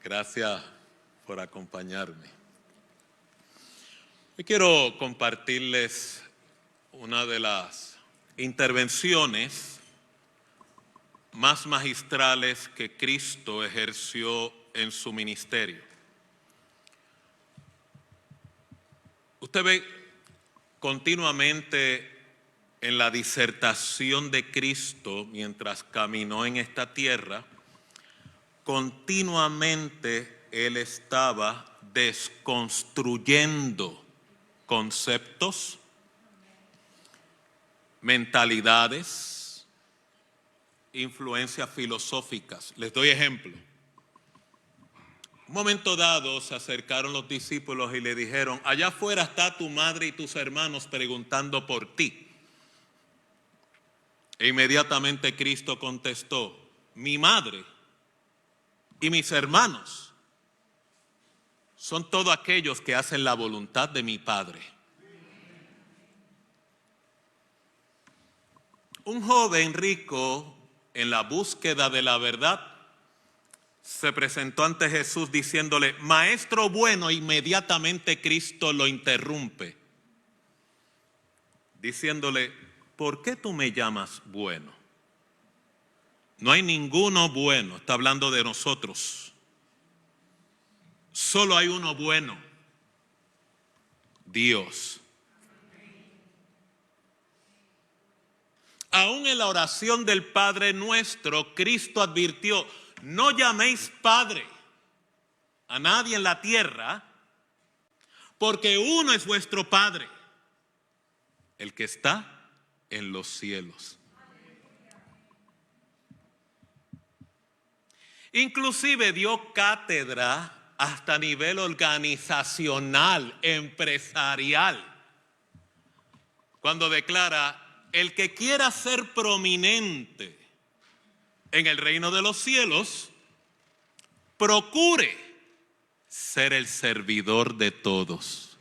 Gracias por acompañarme. Hoy quiero compartirles una de las intervenciones más magistrales que Cristo ejerció en su ministerio. Usted ve continuamente en la disertación de Cristo mientras caminó en esta tierra, continuamente Él estaba desconstruyendo conceptos, mentalidades, influencias filosóficas. Les doy ejemplo. Un momento dado se acercaron los discípulos y le dijeron: allá afuera está tu madre y tus hermanos preguntando por ti. E inmediatamente Cristo contestó: mi madre y mis hermanos son todos aquellos que hacen la voluntad de mi Padre. Un joven rico, en la búsqueda de la verdad, se presentó ante Jesús diciéndole: maestro bueno. Inmediatamente Cristo lo interrumpe, diciéndole: ¿por qué tú me llamas bueno? No hay ninguno bueno. Está hablando de nosotros. Solo hay uno bueno: Dios. Aún en la oración del Padre Nuestro, Cristo advirtió: no llaméis Padre a nadie en la tierra, porque uno es vuestro Padre, el que está en los cielos. Inclusive dio cátedra hasta a nivel organizacional, empresarial, cuando declara: el que quiera ser prominente en el reino de los cielos, procure ser el servidor de todos.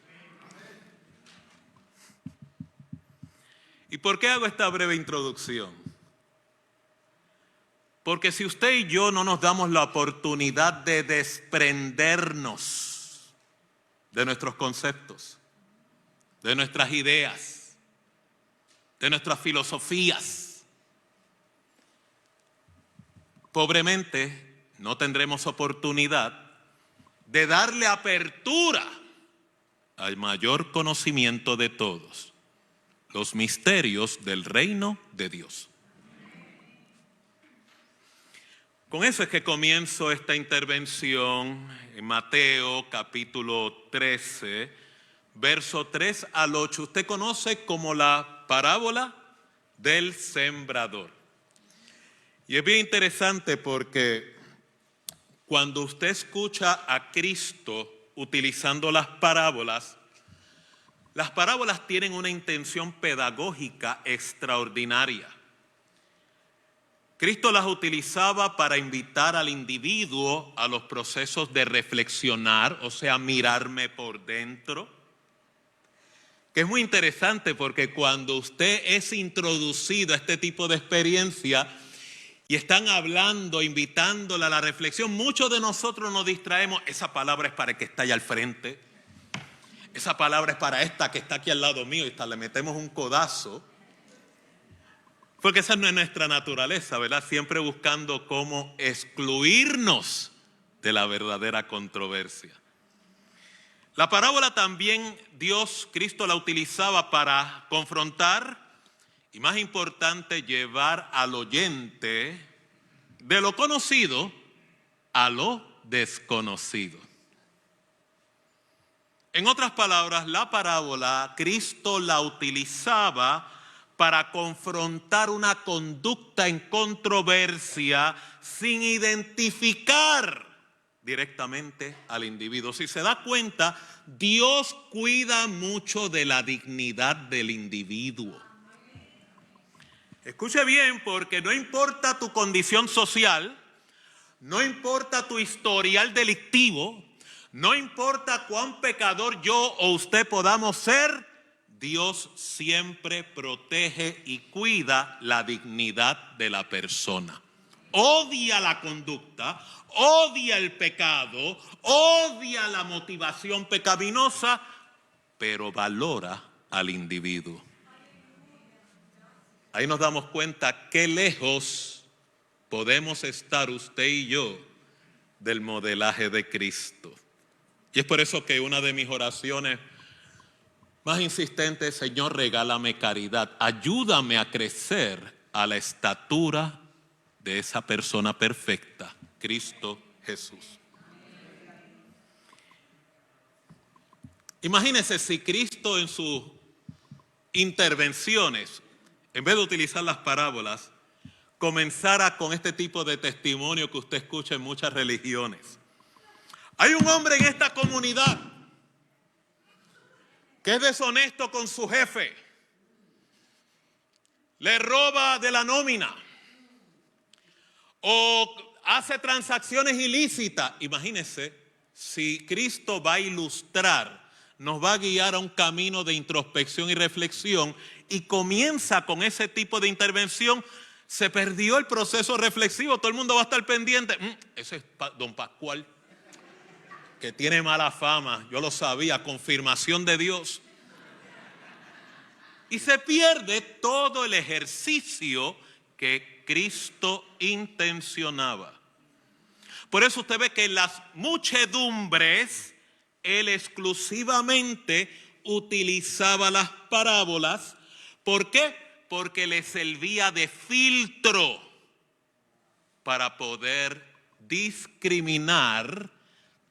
¿Y por qué hago esta breve introducción? Porque si usted y yo no nos damos la oportunidad de desprendernos de nuestros conceptos, de nuestras ideas, de nuestras filosofías, pobremente no tendremos oportunidad de darle apertura al mayor conocimiento de todos, los misterios del reino de Dios. Con eso es que comienzo esta intervención en Mateo capítulo 13, verso 3 al 8. Usted conoce como la parábola del sembrador. Y es bien interesante porque cuando usted escucha a Cristo utilizando las parábolas tienen una intención pedagógica extraordinaria. Cristo las utilizaba para invitar al individuo a los procesos de reflexionar, o sea, mirarme por dentro. Que es muy interesante porque cuando usted es introducido a este tipo de experiencia y están hablando, invitándole a la reflexión, muchos de nosotros nos distraemos. Esa palabra es para el que está allá al frente. Esa palabra es para esta que está aquí al lado mío, y hasta le metemos un codazo. Porque esa no es nuestra naturaleza, ¿verdad? Siempre buscando cómo excluirnos de la verdadera controversia. La parábola también Cristo la utilizaba para confrontar y, más importante, llevar al oyente de lo conocido a lo desconocido. En otras palabras, la parábola Cristo la utilizaba para confrontar una conducta en controversia sin identificar directamente al individuo. Si se da cuenta, Dios cuida mucho de la dignidad del individuo. Escuche bien, porque no importa tu condición social, no importa tu historial delictivo, no importa cuán pecador yo o usted podamos ser, Dios siempre protege y cuida la dignidad de la persona. odia la conducta, odia el pecado, odia la motivación pecaminosa, pero valora al individuo. Ahí nos damos cuenta qué lejos podemos estar usted y yo del modelaje de Cristo. Y es por eso que una de mis oraciones más insistentes es: Señor, regálame caridad, ayúdame a crecer a la estatura de esa persona perfecta, Cristo Jesús. Imagínense si Cristo en sus intervenciones, en vez de utilizar las parábolas, comenzara con este tipo de testimonio que usted escucha en muchas religiones. Hay un hombre en esta comunidad que es deshonesto con su jefe, le roba de la nómina o hace transacciones ilícitas. Imagínense si Cristo va a ilustrar, nos va a guiar a un camino de introspección y reflexión, y comienza con ese tipo de intervención. Se perdió el proceso reflexivo, todo el mundo va a estar pendiente. Ese es don Pascual, que tiene mala fama, yo lo sabía, confirmación de Dios. Y se pierde todo el ejercicio que Cristo intencionaba. Por eso usted ve que en las muchedumbres Él exclusivamente utilizaba las parábolas. ¿Por qué? Porque le servía de filtro para poder discriminar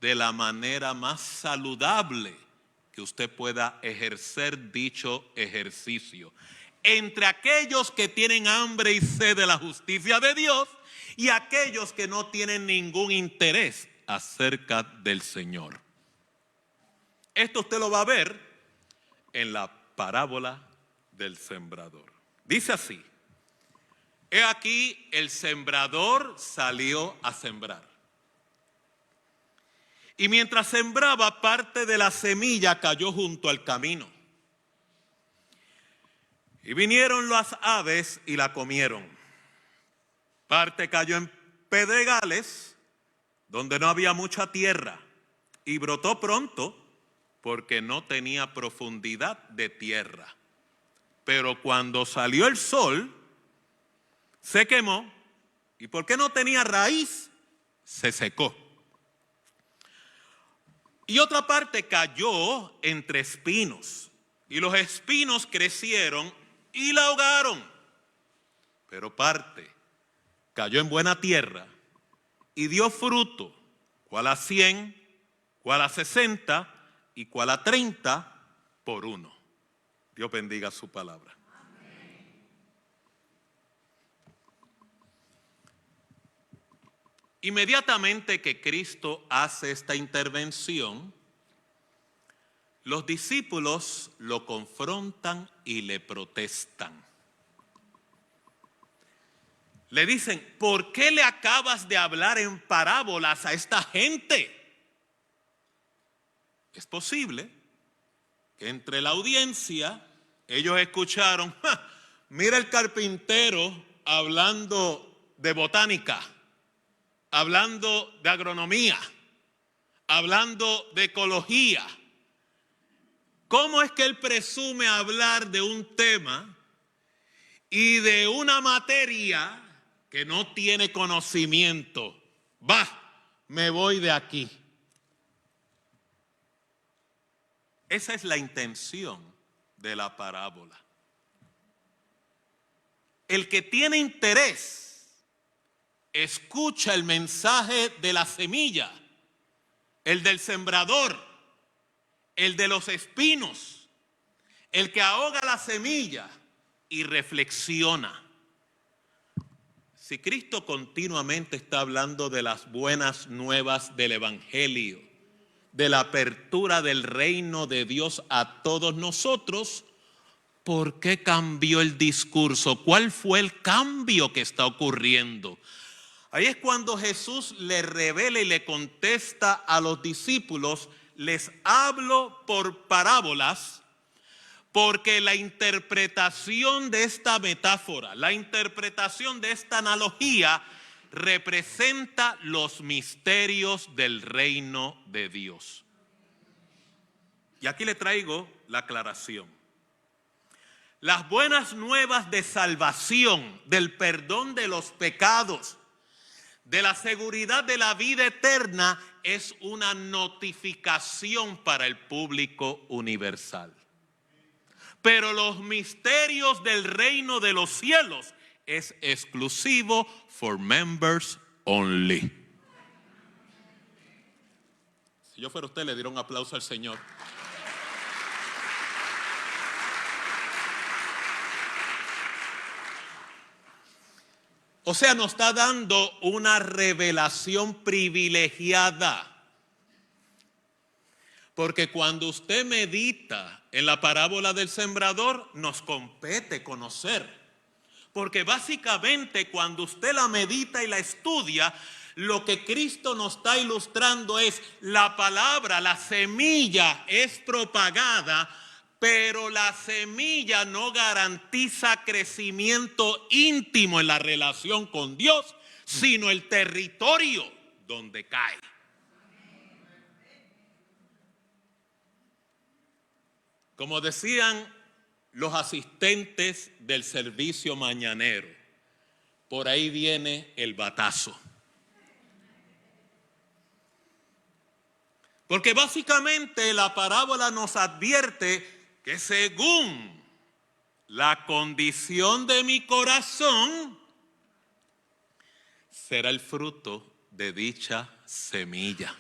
de la manera más saludable que usted pueda ejercer dicho ejercicio entre aquellos que tienen hambre y sed de la justicia de Dios y aquellos que no tienen ningún interés acerca del Señor. Esto usted lo va a ver en la parábola del sembrador. Dice así: he aquí, el sembrador salió a sembrar. Y mientras sembraba, parte de la semilla cayó junto al camino. Y vinieron las aves y la comieron. Parte cayó en pedregales, donde no había mucha tierra, y brotó pronto, porque no tenía profundidad de tierra. Pero cuando salió el sol, se quemó, y porque no tenía raíz, se secó. Y otra parte cayó entre espinos, y los espinos crecieron y la ahogaron. Pero parte cayó en buena tierra y dio fruto, cual a 100, cual a 60 y cual a 30 por uno. Dios bendiga su palabra. Inmediatamente que Cristo hace esta intervención, los discípulos lo confrontan y le protestan. Le dicen: ¿por qué le acabas de hablar en parábolas a esta gente? Es posible que entre la audiencia ellos escucharon: mira el carpintero hablando de botánica, hablando de agronomía, hablando de ecología. ¿Cómo es que él presume hablar de un tema y de una materia que no tiene conocimiento? Me voy de aquí. Esa es la intención de la parábola. El que tiene interés escucha el mensaje de la semilla, el del sembrador, el de los espinos, el que ahoga la semilla y reflexiona. Si Cristo continuamente está hablando de las buenas nuevas del Evangelio, de la apertura del reino de Dios a todos nosotros, ¿por qué cambió el discurso? ¿Cuál fue el cambio que está ocurriendo? Ahí es cuando Jesús le revela y le contesta a los discípulos: les hablo por parábolas, porque la interpretación de esta metáfora, la interpretación de esta analogía, representa los misterios del reino de Dios. Y aquí le traigo la aclaración. Las buenas nuevas de salvación, del perdón de los pecados, de la seguridad de la vida eterna, es una notificación para el público universal. Pero los misterios del reino de los cielos es exclusivo for members only. Si yo fuera usted, le diera un aplauso al Señor. O sea, nos está dando una revelación privilegiada. Porque cuando usted medita en la parábola del sembrador, nos compete conocer. Porque básicamente cuando usted la medita y la estudia, lo que Cristo nos está ilustrando es la palabra, la semilla es propagada, pero la semilla no garantiza crecimiento íntimo en la relación con Dios, sino el territorio donde cae. Como decían los asistentes del servicio mañanero, por ahí viene el batazo. Porque básicamente la parábola nos advierte que según la condición de mi corazón, será el fruto de dicha semilla.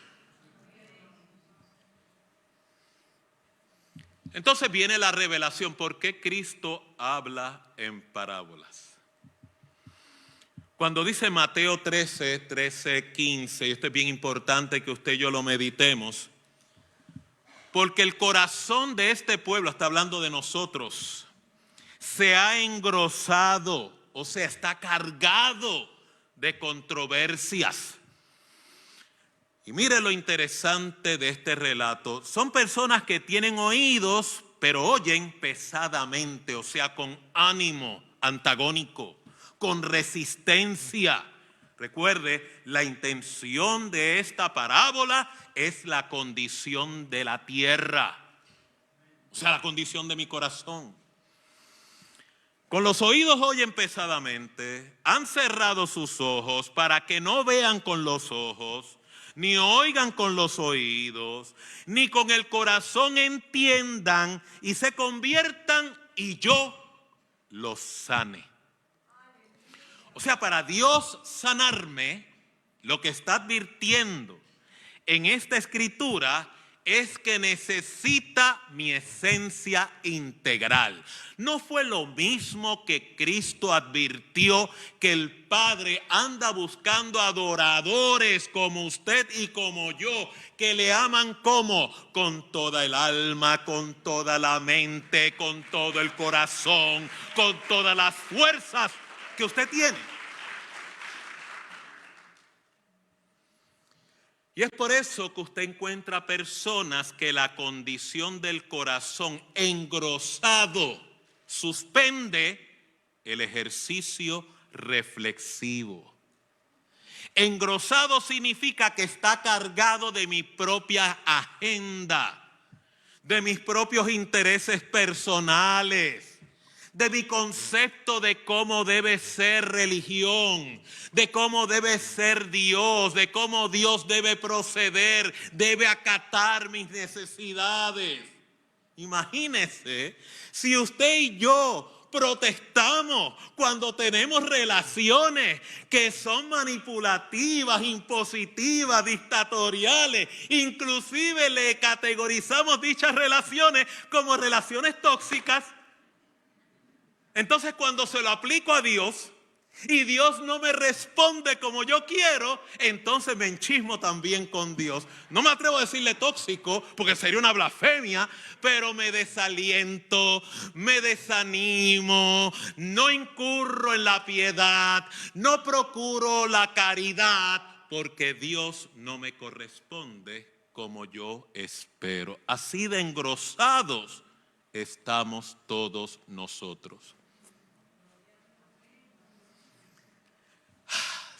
Entonces viene la revelación. ¿Por qué Cristo habla en parábolas? Cuando dice Mateo 13, 15, y esto es bien importante que usted y yo lo meditemos, porque el corazón de este pueblo, está hablando de nosotros, se ha engrosado, o sea, está cargado de controversias. Y mire lo interesante de este relato. Son personas que tienen oídos, pero oyen pesadamente, o sea, con ánimo antagónico, con resistencia. Recuerde, la intención de esta parábola es la condición de la tierra, o sea, la condición de mi corazón. Con los oídos oyen pesadamente, han cerrado sus ojos para que no vean con los ojos, ni oigan con los oídos, ni con el corazón entiendan y se conviertan y yo los sane. O sea, para Dios sanarme, lo que está advirtiendo en esta escritura es que necesita mi esencia integral. No fue lo mismo que Cristo advirtió que el Padre anda buscando adoradores como usted y como yo, que le aman como con toda el alma, con toda la mente, con todo el corazón, con todas las fuerzas que usted tiene. Y es por eso que usted encuentra personas que la condición del corazón engrosado suspende el ejercicio reflexivo. Engrosado significa que está cargado de mi propia agenda, de mis propios intereses personales, de mi concepto de cómo debe ser religión, de cómo debe ser Dios, de cómo Dios debe proceder, debe acatar mis necesidades. Imagínese si usted y yo protestamos cuando tenemos relaciones que son manipulativas, impositivas, dictatoriales. Inclusive le categorizamos dichas relaciones como relaciones tóxicas. Entonces cuando se lo aplico a Dios y Dios no me responde como yo quiero, entonces me enchismo también con Dios. No me atrevo a decirle tóxico porque sería una blasfemia, pero me desaliento, me desanimo, no incurro en la piedad, no procuro la caridad porque Dios no me corresponde como yo espero. Así de engrosados estamos todos nosotros.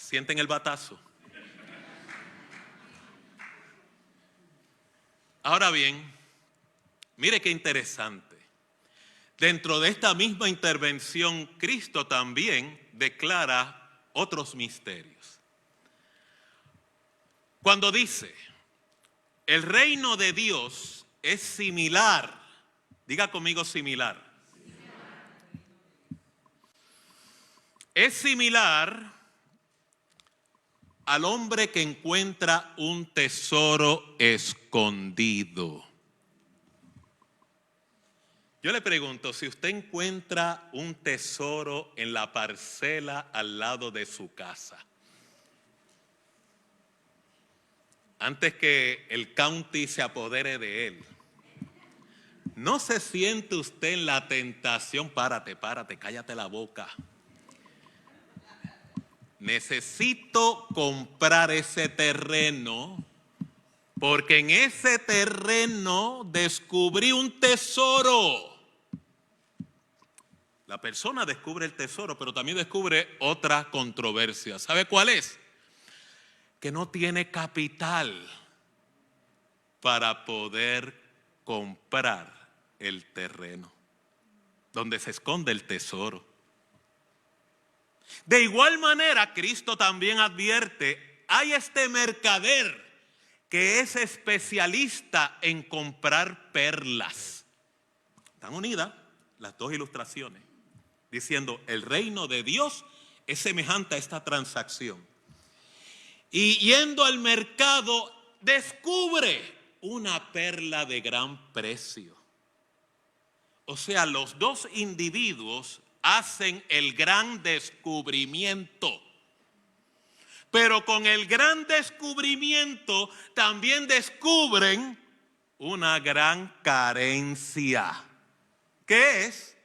¿Sienten el batazo? Ahora bien, mire qué interesante. Dentro de esta misma intervención, Cristo también declara otros misterios. Cuando dice, el reino de Dios es similar, diga conmigo similar. Es similar al hombre que encuentra un tesoro escondido. Yo le pregunto, si usted encuentra un tesoro en la parcela al lado de su casa, antes que el county se apodere de él, ¿no se siente usted en la tentación? Párate, cállate la boca. Necesito comprar ese terreno porque en ese terreno descubrí un tesoro. La persona descubre el tesoro, pero también descubre otra controversia. ¿Sabe cuál es? Que no tiene capital para poder comprar el terreno donde se esconde el tesoro. De igual manera, Cristo también advierte, hay este mercader que es especialista en comprar perlas. Están unidas las dos ilustraciones, diciendo, el reino de Dios es semejante a esta transacción. Y yendo al mercado, descubre una perla de gran precio. O sea, los dos individuos hacen el gran descubrimiento. Pero con el gran descubrimiento también descubren una gran carencia. ¿Qué es?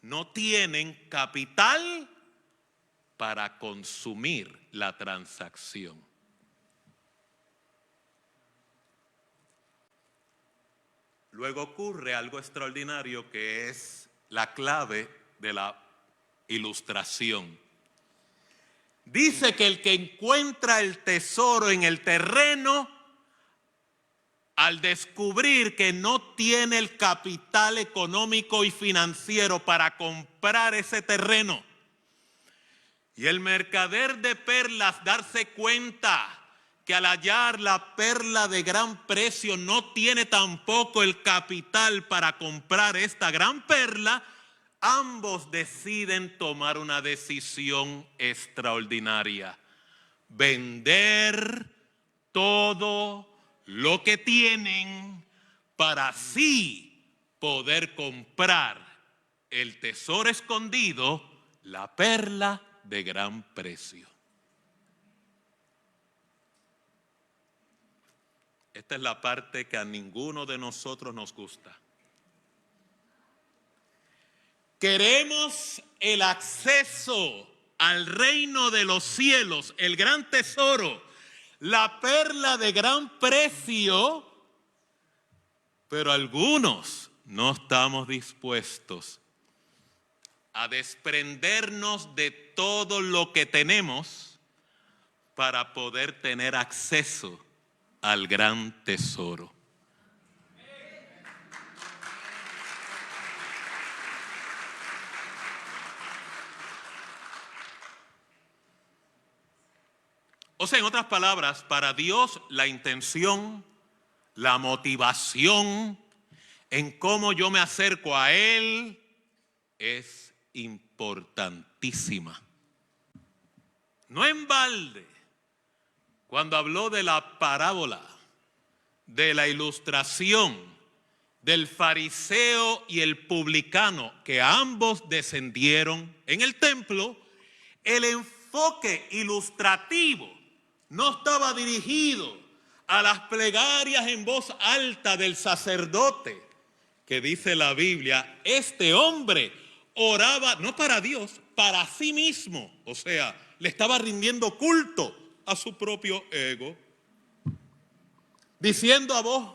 No tienen capital para consumir la transacción. Luego ocurre algo extraordinario que es la clave de la ilustración. Dice que el que encuentra el tesoro en el terreno, al descubrir que no tiene el capital económico y financiero para comprar ese terreno, y el mercader de perlas darse cuenta que al hallar la perla de gran precio no tiene tampoco el capital para comprar esta gran perla, ambos deciden tomar una decisión extraordinaria: vender todo lo que tienen para así poder comprar el tesoro escondido, la perla de gran precio. Esta es la parte que a ninguno de nosotros nos gusta. Queremos el acceso al reino de los cielos, el gran tesoro, la perla de gran precio, pero algunos no estamos dispuestos a desprendernos de todo lo que tenemos para poder tener acceso al gran tesoro. O sea, en otras palabras, para Dios la intención, la motivación en cómo yo me acerco a Él es importantísima. No en balde, cuando habló de la parábola, de la ilustración del fariseo y el publicano, que ambos descendieron en el templo, el enfoque ilustrativo no estaba dirigido a las plegarias en voz alta del sacerdote, que dice la Biblia, este hombre oraba no para Dios, para sí mismo. O sea, le estaba rindiendo culto a su propio ego, diciendo a voz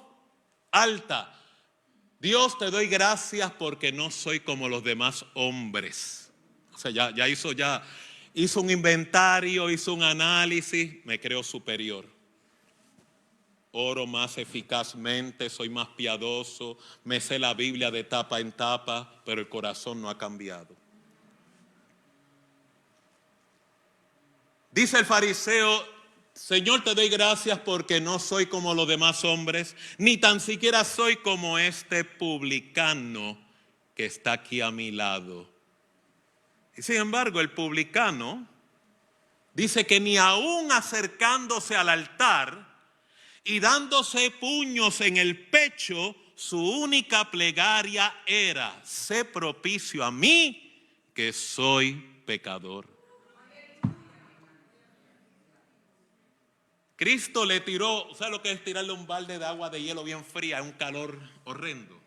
alta, Dios, te doy gracias porque no soy como los demás hombres. O sea, ya hizo hizo un inventario, hizo un análisis, me creo superior. Oro más eficazmente, soy más piadoso, me sé la Biblia de tapa en tapa, pero el corazón no ha cambiado. Dice el fariseo: Señor, te doy gracias porque no soy como los demás hombres, ni tan siquiera soy como este publicano que está aquí a mi lado. Y sin embargo, el publicano dice que ni aún acercándose al altar y dándose puños en el pecho, su única plegaria era: sé propicio a mí, que soy pecador. Cristo le tiró, ¿sabe lo que es tirarle un balde de agua de hielo bien fría? Es un calor horrendo.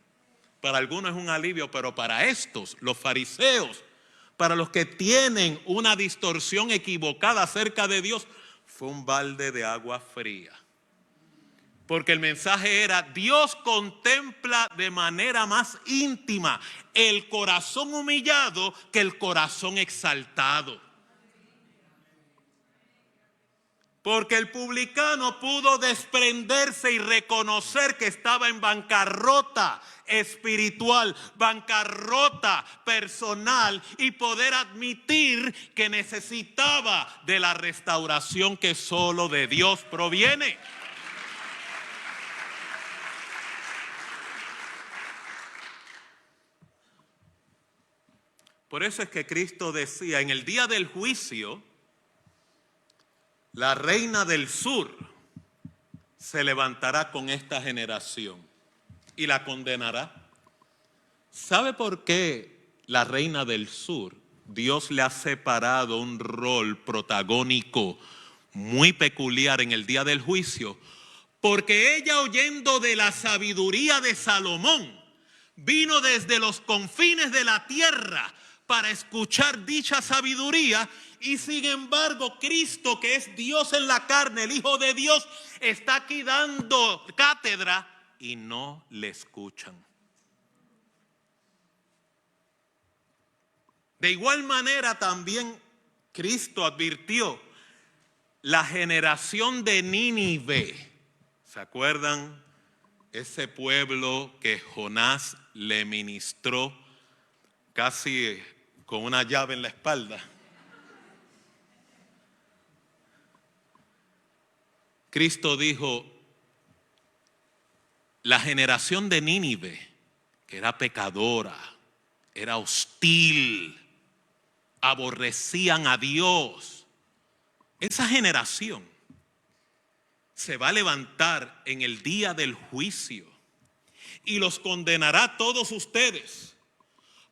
Para algunos es un alivio, pero para estos, los fariseos, para los que tienen una distorsión equivocada acerca de Dios, fue un balde de agua fría. Porque el mensaje era: Dios contempla de manera más íntima el corazón humillado que el corazón exaltado. Porque el publicano pudo desprenderse y reconocer que estaba en bancarrota espiritual, bancarrota personal, y poder admitir que necesitaba de la restauración que solo de Dios proviene. Por eso es que Cristo decía: en el día del juicio, la reina del sur se levantará con esta generación y la condenará. ¿Sabe por qué la reina del sur, Dios le ha separado un rol protagónico muy peculiar en el día del juicio? Porque ella, oyendo de la sabiduría de Salomón, vino desde los confines de la tierra para escuchar dicha sabiduría. Y sin embargo, Cristo, que es Dios en la carne, el Hijo de Dios, está aquí dando cátedra y no le escuchan. De igual manera también Cristo advirtió: la generación de Nínive, ¿se acuerdan? Ese pueblo que Jonás le ministró casi con una llave en la espalda. Cristo dijo: la generación de Nínive, que era pecadora, era hostil, aborrecían a Dios, esa generación se va a levantar en el día del juicio y los condenará a todos ustedes,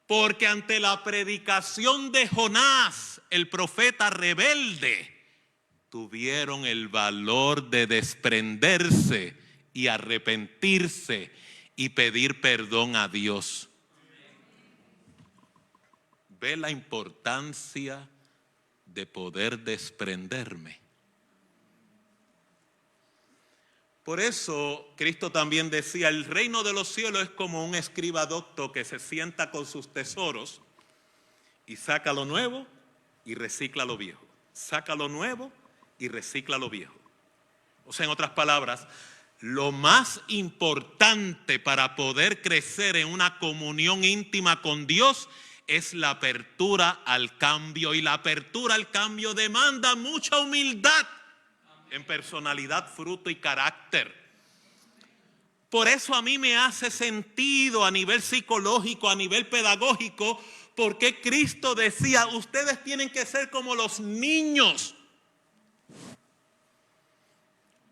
porque ante la predicación de Jonás, el profeta rebelde, tuvieron el valor de desprenderse y arrepentirse y pedir perdón a Dios. ¿Ve la importancia de poder desprenderme? Por eso Cristo también decía: el reino de los cielos es como un escriba docto que se sienta con sus tesoros y saca lo nuevo y recicla lo viejo. Saca lo nuevo y recicla lo viejo. O sea, en otras palabras, lo más importante para poder crecer en una comunión íntima con Dios es la apertura al cambio. Y la apertura al cambio demanda mucha humildad en personalidad, fruto y carácter. Por eso a mí me hace sentido a nivel psicológico, a nivel pedagógico, porque Cristo decía: ustedes tienen que ser como los niños,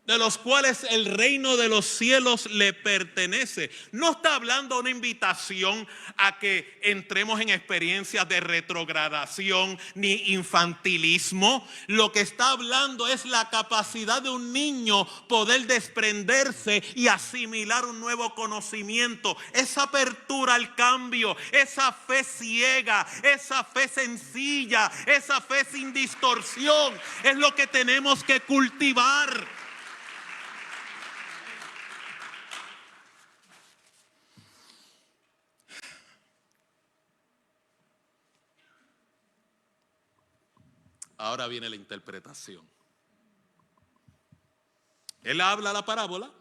de los cuales el reino de los cielos le pertenece. No está hablando de una invitación a que entremos en experiencias de retrogradación ni infantilismo. Lo que está hablando es la capacidad de un niño poder desprenderse y asimilar un nuevo conocimiento. Esa apertura al cambio, esa fe ciega, esa fe sencilla, esa fe sin distorsión, es lo que tenemos que cultivar. Ahora viene la interpretación. Él habla la parábola,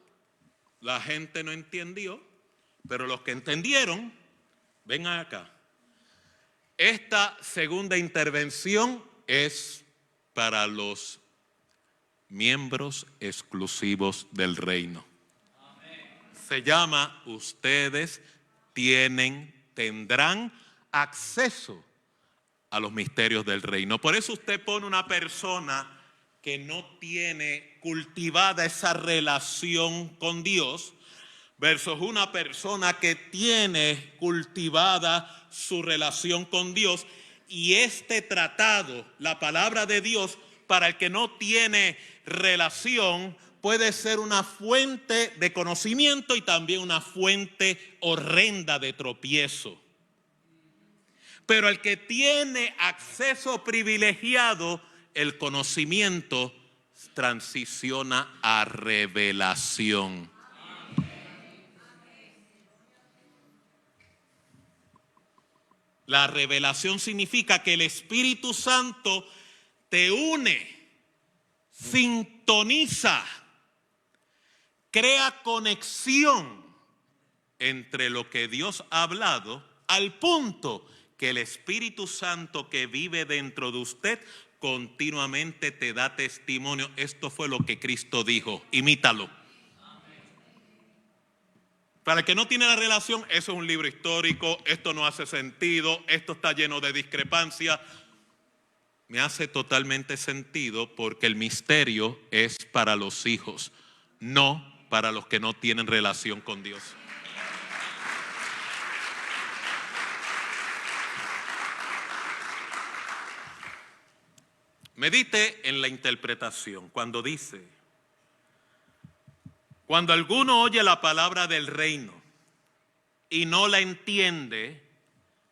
la gente no entendió, pero los que entendieron, ven acá. Esta segunda intervención es para los miembros exclusivos del reino. Se llama, ustedes tendrán acceso a los misterios del reino. Por eso usted pone una persona que no tiene cultivada esa relación con Dios versus una persona que tiene cultivada su relación con Dios. Y este tratado, la palabra de Dios, para el que no tiene relación, puede ser una fuente de conocimiento y también una fuente horrenda de tropiezo. Pero el que tiene acceso privilegiado, el conocimiento transiciona a revelación. La revelación significa que el Espíritu Santo te une, sintoniza, crea conexión entre lo que Dios ha hablado, al punto que el Espíritu Santo que vive dentro de usted continuamente te da testimonio. Esto fue lo que Cristo dijo, imítalo. Para el que no tiene la relación, eso es un libro histórico, esto no hace sentido, esto está lleno de discrepancia. Me hace totalmente sentido porque el misterio es para los hijos, no para los que no tienen relación con Dios. Medite en la interpretación cuando dice: cuando alguno oye la palabra del reino y no la entiende,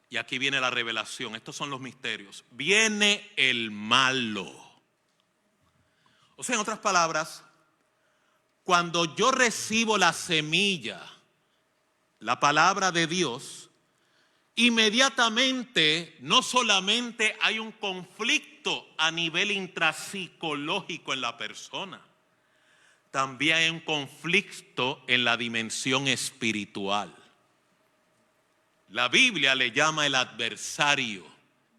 y aquí viene la revelación, estos son los misterios, viene el malo. O sea, en otras palabras, cuando yo recibo la semilla, la palabra de Dios, inmediatamente no solamente hay un conflicto a nivel intrapsicológico en la persona, también hay un conflicto en la dimensión espiritual. La Biblia le llama el adversario,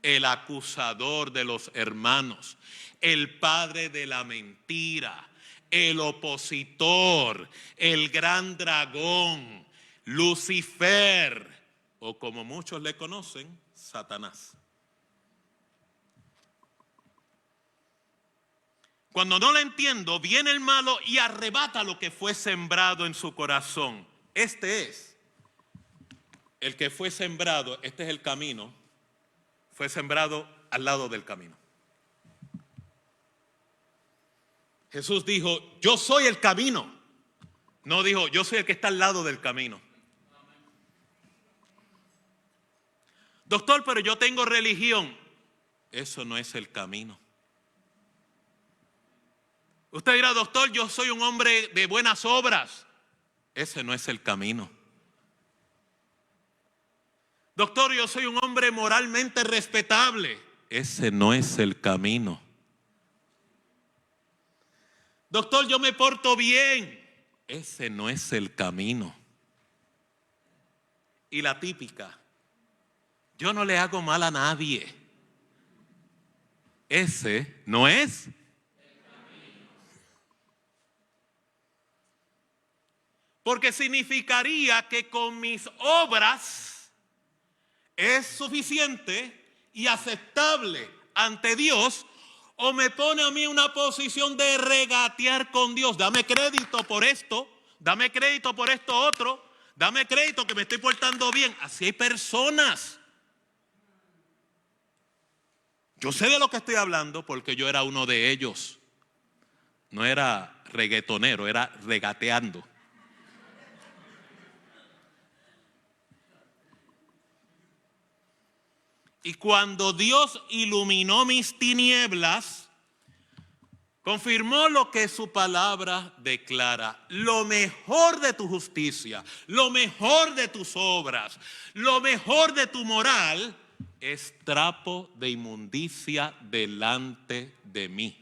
el acusador de los hermanos, el padre de la mentira, el opositor, el gran dragón, Lucifer, o como muchos le conocen, Satanás. Cuando no lo entiendo, viene el malo y arrebata lo que fue sembrado en su corazón. Este es el que fue sembrado, este es el camino, fue sembrado al lado del camino. Jesús dijo, yo soy el camino. No dijo, yo soy el que está al lado del camino. Doctor, pero yo tengo religión. Eso no es el camino. Usted dirá, doctor, yo soy un hombre de buenas obras. Ese no es el camino. Doctor, yo soy un hombre moralmente respetable. Ese no es el camino. Doctor, yo me porto bien. Ese no es el camino. Y la típica, yo no le hago mal a nadie. Ese no es. Porque significaría que con mis obras es suficiente y aceptable ante Dios, o me pone a mí en una posición de regatear con Dios. Dame crédito por esto, dame crédito por esto otro, dame crédito que me estoy portando bien. Así hay personas. Yo sé de lo que estoy hablando porque yo era uno de ellos. No era reggaetonero, era regateando. Y cuando Dios iluminó mis tinieblas, confirmó lo que su palabra declara. Lo mejor de tu justicia, lo mejor de tus obras, lo mejor de tu moral es trapo de inmundicia delante de mí.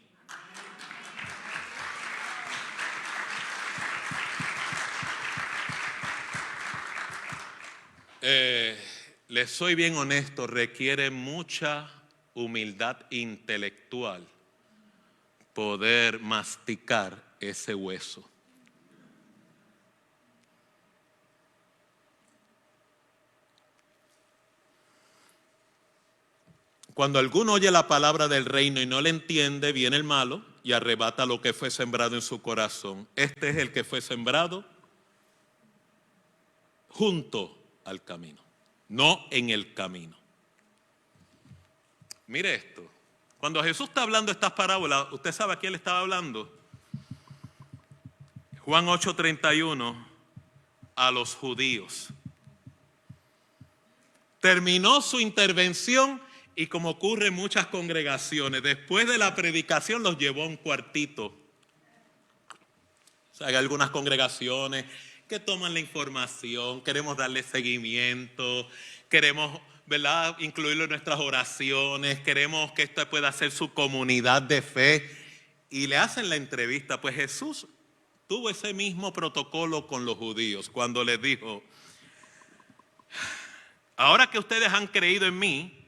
Les soy bien honesto, requiere mucha humildad intelectual poder masticar ese hueso. Cuando alguno oye la palabra del reino y no le entiende, viene el malo y arrebata lo que fue sembrado en su corazón. Este es el que fue sembrado junto al camino, no en el camino. Mire esto. Cuando Jesús está hablando estas parábolas, ¿usted sabe a quién le estaba hablando? Juan 8:31, a los judíos. Terminó su intervención y, como ocurre en muchas congregaciones, después de la predicación los llevó a un cuartito. O sea, hay algunas congregaciones que toman la información, queremos darle seguimiento, queremos, ¿verdad?, incluirlo en nuestras oraciones, queremos que esto pueda ser su comunidad de fe, y le hacen la entrevista. Pues Jesús tuvo ese mismo protocolo con los judíos cuando les dijo: ahora que ustedes han creído en mí,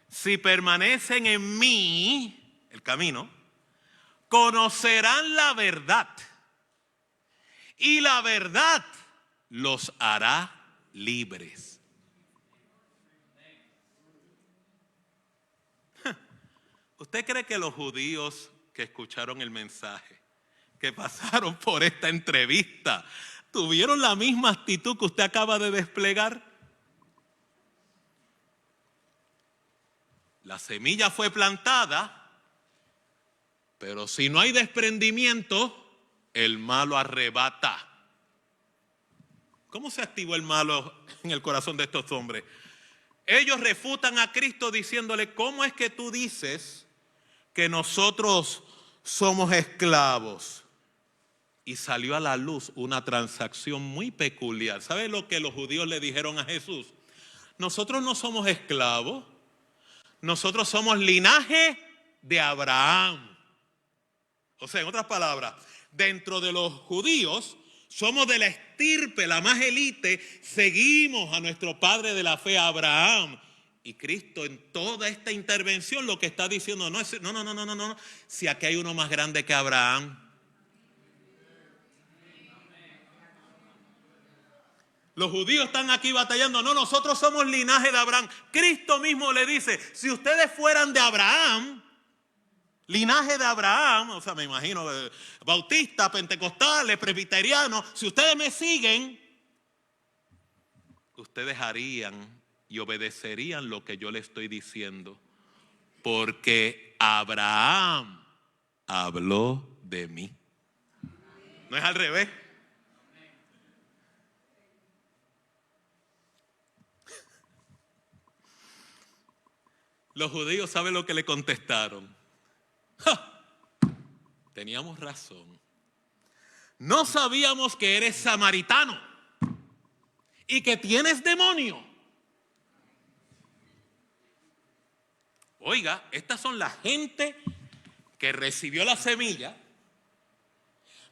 si permanecen en mí, el camino, conocerán la verdad, y la verdad los hará libres. ¿Usted cree que los judíos que escucharon el mensaje, que pasaron por esta entrevista, tuvieron la misma actitud que usted acaba de desplegar? La semilla fue plantada, pero si no hay desprendimiento, el malo arrebata. ¿Cómo se activó el malo en el corazón de estos hombres? Ellos refutan a Cristo diciéndole: ¿cómo es que tú dices que nosotros somos esclavos? Y salió a la luz una transacción muy peculiar. ¿Sabe lo que los judíos le dijeron a Jesús? Nosotros no somos esclavos, nosotros somos linaje de Abraham. O sea, en otras palabras, dentro de los judíos somos de la estirpe, la más élite, seguimos a nuestro padre de la fe, Abraham. Y Cristo en toda esta intervención lo que está diciendo: no, si aquí hay uno más grande que Abraham. Los judíos están aquí batallando: no, nosotros somos linaje de Abraham. Cristo mismo le dice: si ustedes fueran de Abraham, linaje de Abraham, o sea, me imagino, bautistas, pentecostales, presbiterianos, si ustedes me siguen, ustedes harían y obedecerían lo que yo le estoy diciendo, porque Abraham habló de mí. ¿No es al revés? Los judíos, ¿saben lo que le contestaron? ¡Ja! Teníamos razón. No sabíamos que eres samaritano y que tienes demonio. Oiga, estas son la gente que recibió la semilla,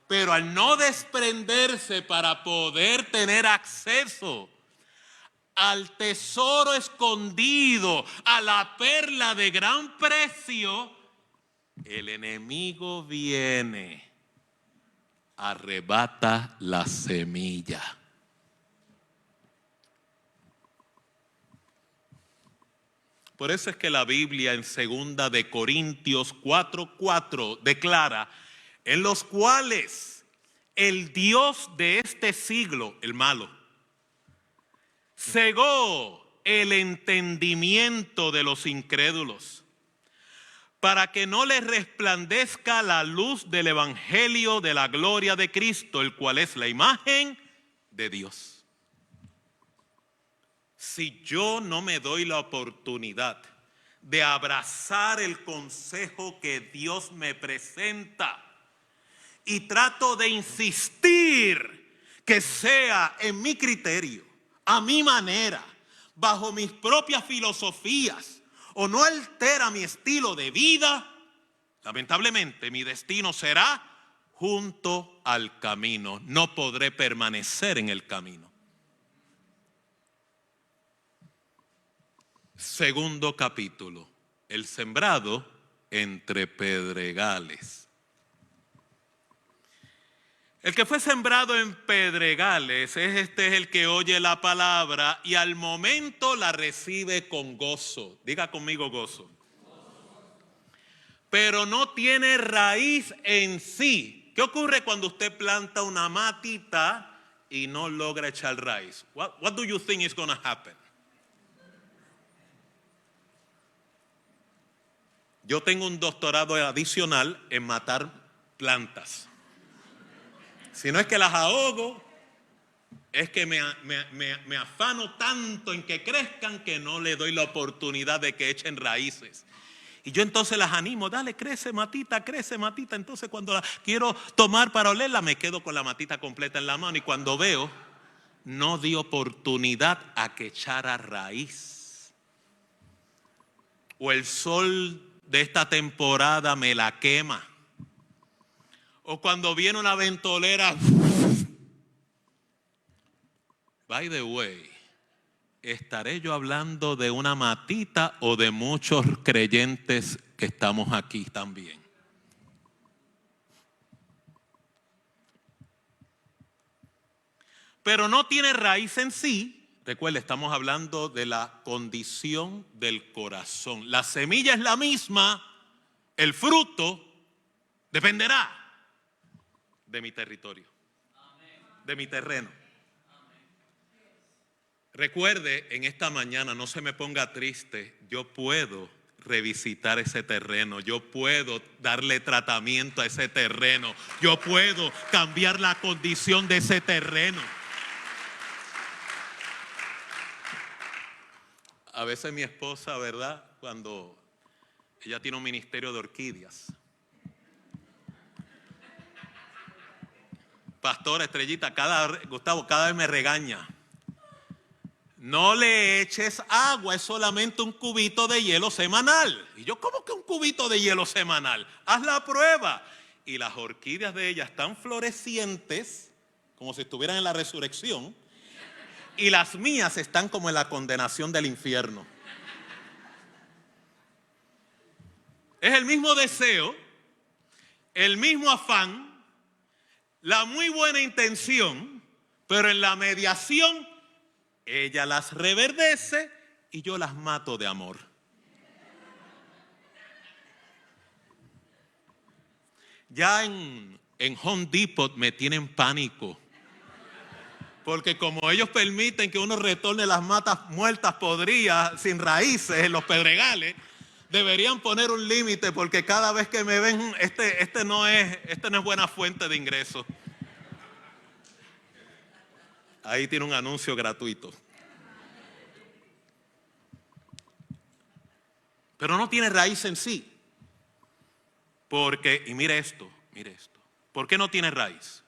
pero al no desprenderse para poder tener acceso al tesoro escondido, a la perla de gran precio, el enemigo viene, arrebata la semilla. Por eso es que la Biblia en 2 de Corintios 4:4 declara: en los cuales el Dios de este siglo, el malo, cegó el entendimiento de los incrédulos, para que no les resplandezca la luz del evangelio de la gloria de Cristo, el cual es la imagen de Dios. Si yo no me doy la oportunidad de abrazar el consejo que Dios me presenta y trato de insistir que sea en mi criterio, a mi manera, bajo mis propias filosofías o no altera mi estilo de vida, lamentablemente mi destino será junto al camino. No podré permanecer en el camino. Segundo capítulo, el sembrado entre pedregales. El que fue sembrado en pedregales es el que oye la palabra y al momento la recibe con gozo. Diga conmigo gozo. Pero no tiene raíz en sí. ¿Qué ocurre cuando usted planta una matita y no logra echar raíz? What do you think is going to happen? Yo tengo un doctorado adicional en matar plantas. Si no es que las ahogo, es que me afano tanto en que crezcan que no le doy la oportunidad de que echen raíces. Y yo entonces las animo, dale, crece matita. Entonces cuando la quiero tomar para olerla, me quedo con la matita completa en la mano. Y cuando veo, no di oportunidad a que echara raíz. O el sol de esta temporada me la quema. O cuando viene una ventolera. By the way, ¿estaré yo hablando de una matita o de muchos creyentes que estamos aquí también? Pero no tiene raíz en sí. Recuerde, estamos hablando de la condición del corazón. La semilla es la misma, el fruto dependerá de mi territorio, de mi terreno. Recuerde, en esta mañana no se me ponga triste, yo puedo revisitar ese terreno, yo puedo darle tratamiento a ese terreno, yo puedo cambiar la condición de ese terreno. A veces mi esposa, ¿verdad? Cuando ella tiene un ministerio de orquídeas. Pastora Estrellita, Gustavo, cada vez me regaña. No le eches agua, es solamente un cubito de hielo semanal. Y yo, ¿cómo que un cubito de hielo semanal? Haz la prueba. Y las orquídeas de ella están florecientes, como si estuvieran en la resurrección. Y las mías están como en la condenación del infierno. Es el mismo deseo, el mismo afán, la muy buena intención, pero en la mediación ella las reverdece y yo las mato de amor. Ya en Home Depot me tienen pánico. Porque como ellos permiten que uno retorne las matas muertas podridas, sin raíces, en los pedregales, deberían poner un límite porque cada vez que me ven, este no es buena fuente de ingresos. Ahí tiene un anuncio gratuito. Pero no tiene raíz en sí. Porque, y mire esto. ¿Por qué no tiene raíz?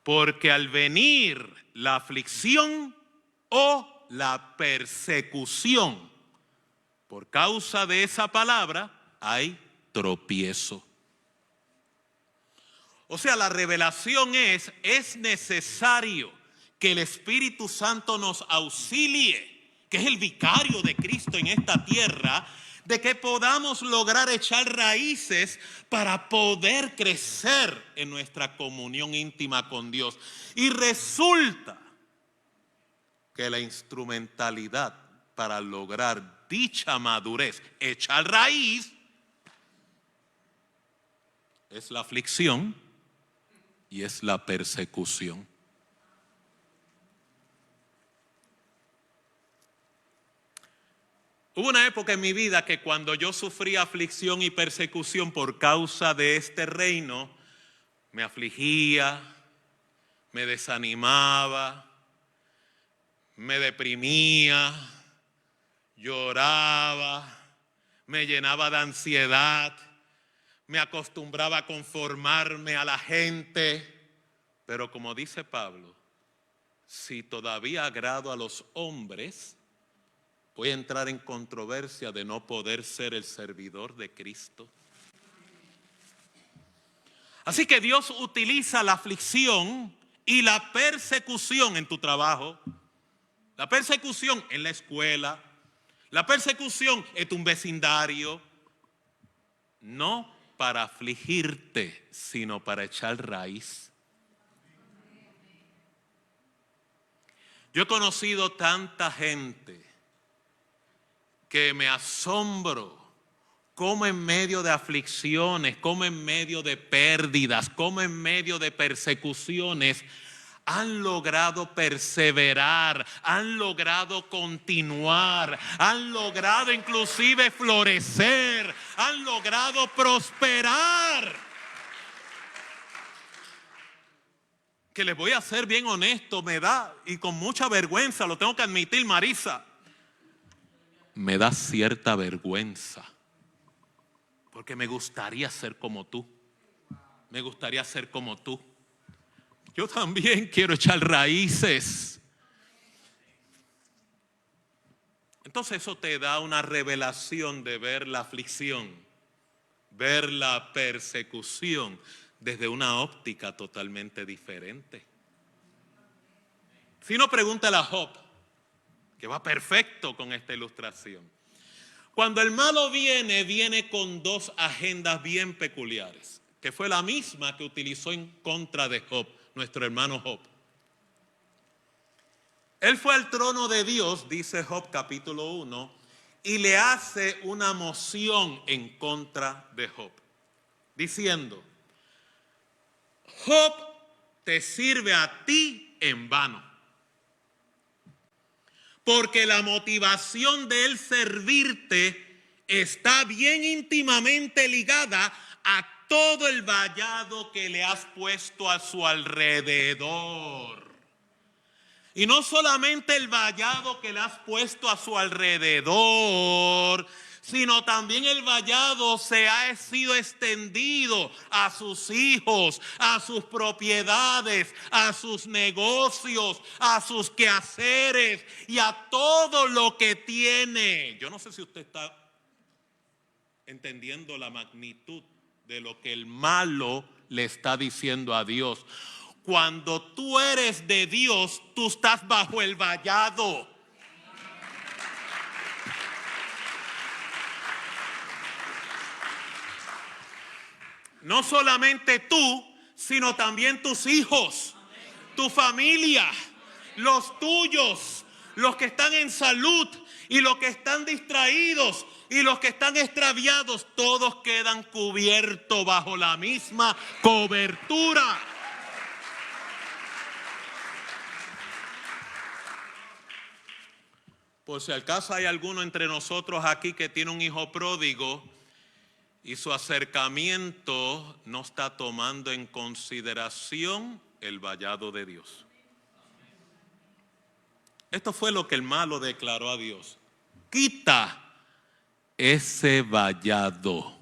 Porque al venir la aflicción o la persecución, por causa de esa palabra, hay tropiezo. O sea, la revelación es necesario que el Espíritu Santo nos auxilie, que es el vicario de Cristo en esta tierra, de que podamos lograr echar raíces para poder crecer en nuestra comunión íntima con Dios. Y resulta que la instrumentalidad para lograr dicha madurez, echar raíz, es la aflicción y es la persecución. Hubo una época en mi vida que cuando yo sufría aflicción y persecución por causa de este reino, me afligía, me desanimaba, me deprimía, lloraba, me llenaba de ansiedad, me acostumbraba a conformarme a la gente. Pero como dice Pablo, si todavía agrado a los hombres, voy a entrar en controversia de no poder ser el servidor de Cristo. Así que Dios utiliza la aflicción y la persecución en tu trabajo, la persecución en la escuela, la persecución en tu vecindario, no para afligirte, sino para echar raíz. Yo he conocido tanta gente que me asombro cómo en medio de aflicciones, cómo en medio de pérdidas, cómo en medio de persecuciones han logrado perseverar, han logrado continuar, han logrado inclusive florecer, han logrado prosperar. Que les voy a ser bien honesto, me da, y con mucha vergüenza, lo tengo que admitir, Marisa, me da cierta vergüenza, porque me gustaría ser como tú, me gustaría ser como tú. Yo también quiero echar raíces. Entonces eso te da una revelación de ver la aflicción, ver la persecución desde una óptica totalmente diferente. Si no, pregúntale a Job, que va perfecto con esta ilustración. Cuando el malo viene con dos agendas bien peculiares, que fue la misma que utilizó en contra de Job, nuestro hermano Job. Él fue al trono de Dios, dice Job capítulo 1, y le hace una moción en contra de Job, diciendo: Job te sirve a ti en vano, porque la motivación de él servirte está bien íntimamente ligada a todo el vallado que le has puesto a su alrededor. Y no solamente el vallado que le has puesto a su alrededor, sino también el vallado se ha sido extendido a sus hijos, a sus propiedades, a sus negocios, a sus quehaceres y a todo lo que tiene. Yo no sé si usted está entendiendo la magnitud de lo que el malo le está diciendo a Dios. Cuando tú eres de Dios, tú estás bajo el vallado. No solamente tú, sino también tus hijos, tu familia, los tuyos, los que están en salud y los que están distraídos y los que están extraviados, todos quedan cubiertos bajo la misma cobertura. Por si acaso hay alguno entre nosotros aquí que tiene un hijo pródigo y su acercamiento no está tomando en consideración el vallado de Dios. Esto fue lo que el malo declaró a Dios: quita ese vallado.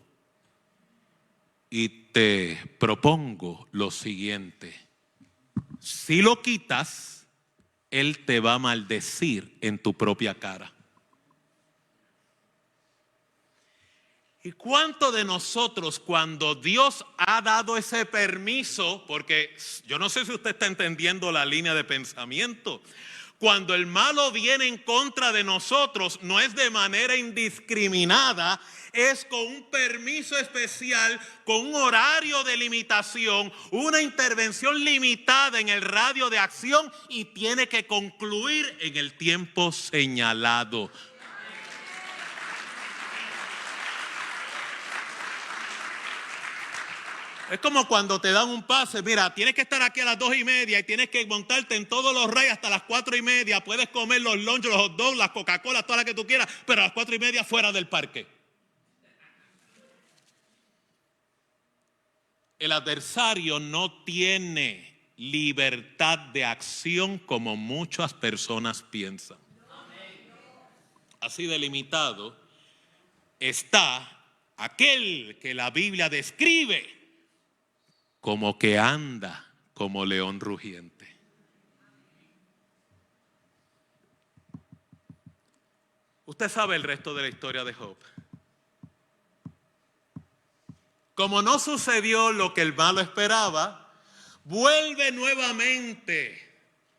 Y te propongo lo siguiente: si lo quitas, Él te va a maldecir en tu propia cara. ¿Y cuánto de nosotros, cuando Dios ha dado ese permiso, porque yo no sé si usted está entendiendo la línea de pensamiento, cuando el malo viene en contra de nosotros, no es de manera indiscriminada, es con un permiso especial, con un horario de limitación, una intervención limitada en el radio de acción y tiene que concluir en el tiempo señalado. Es como cuando te dan un pase: mira, tienes que estar aquí a las 2:30 y tienes que montarte en todos los rayos hasta las 4:30. Puedes comer los lunch, los hot dogs, las Coca-Cola, todas las que tú quieras, pero a las 4:30 fuera del parque. El adversario no tiene libertad de acción como muchas personas piensan. Así delimitado está aquel que la Biblia describe como que anda como león rugiente. Usted sabe el resto de la historia de Job. Como no sucedió lo que el malo esperaba, vuelve nuevamente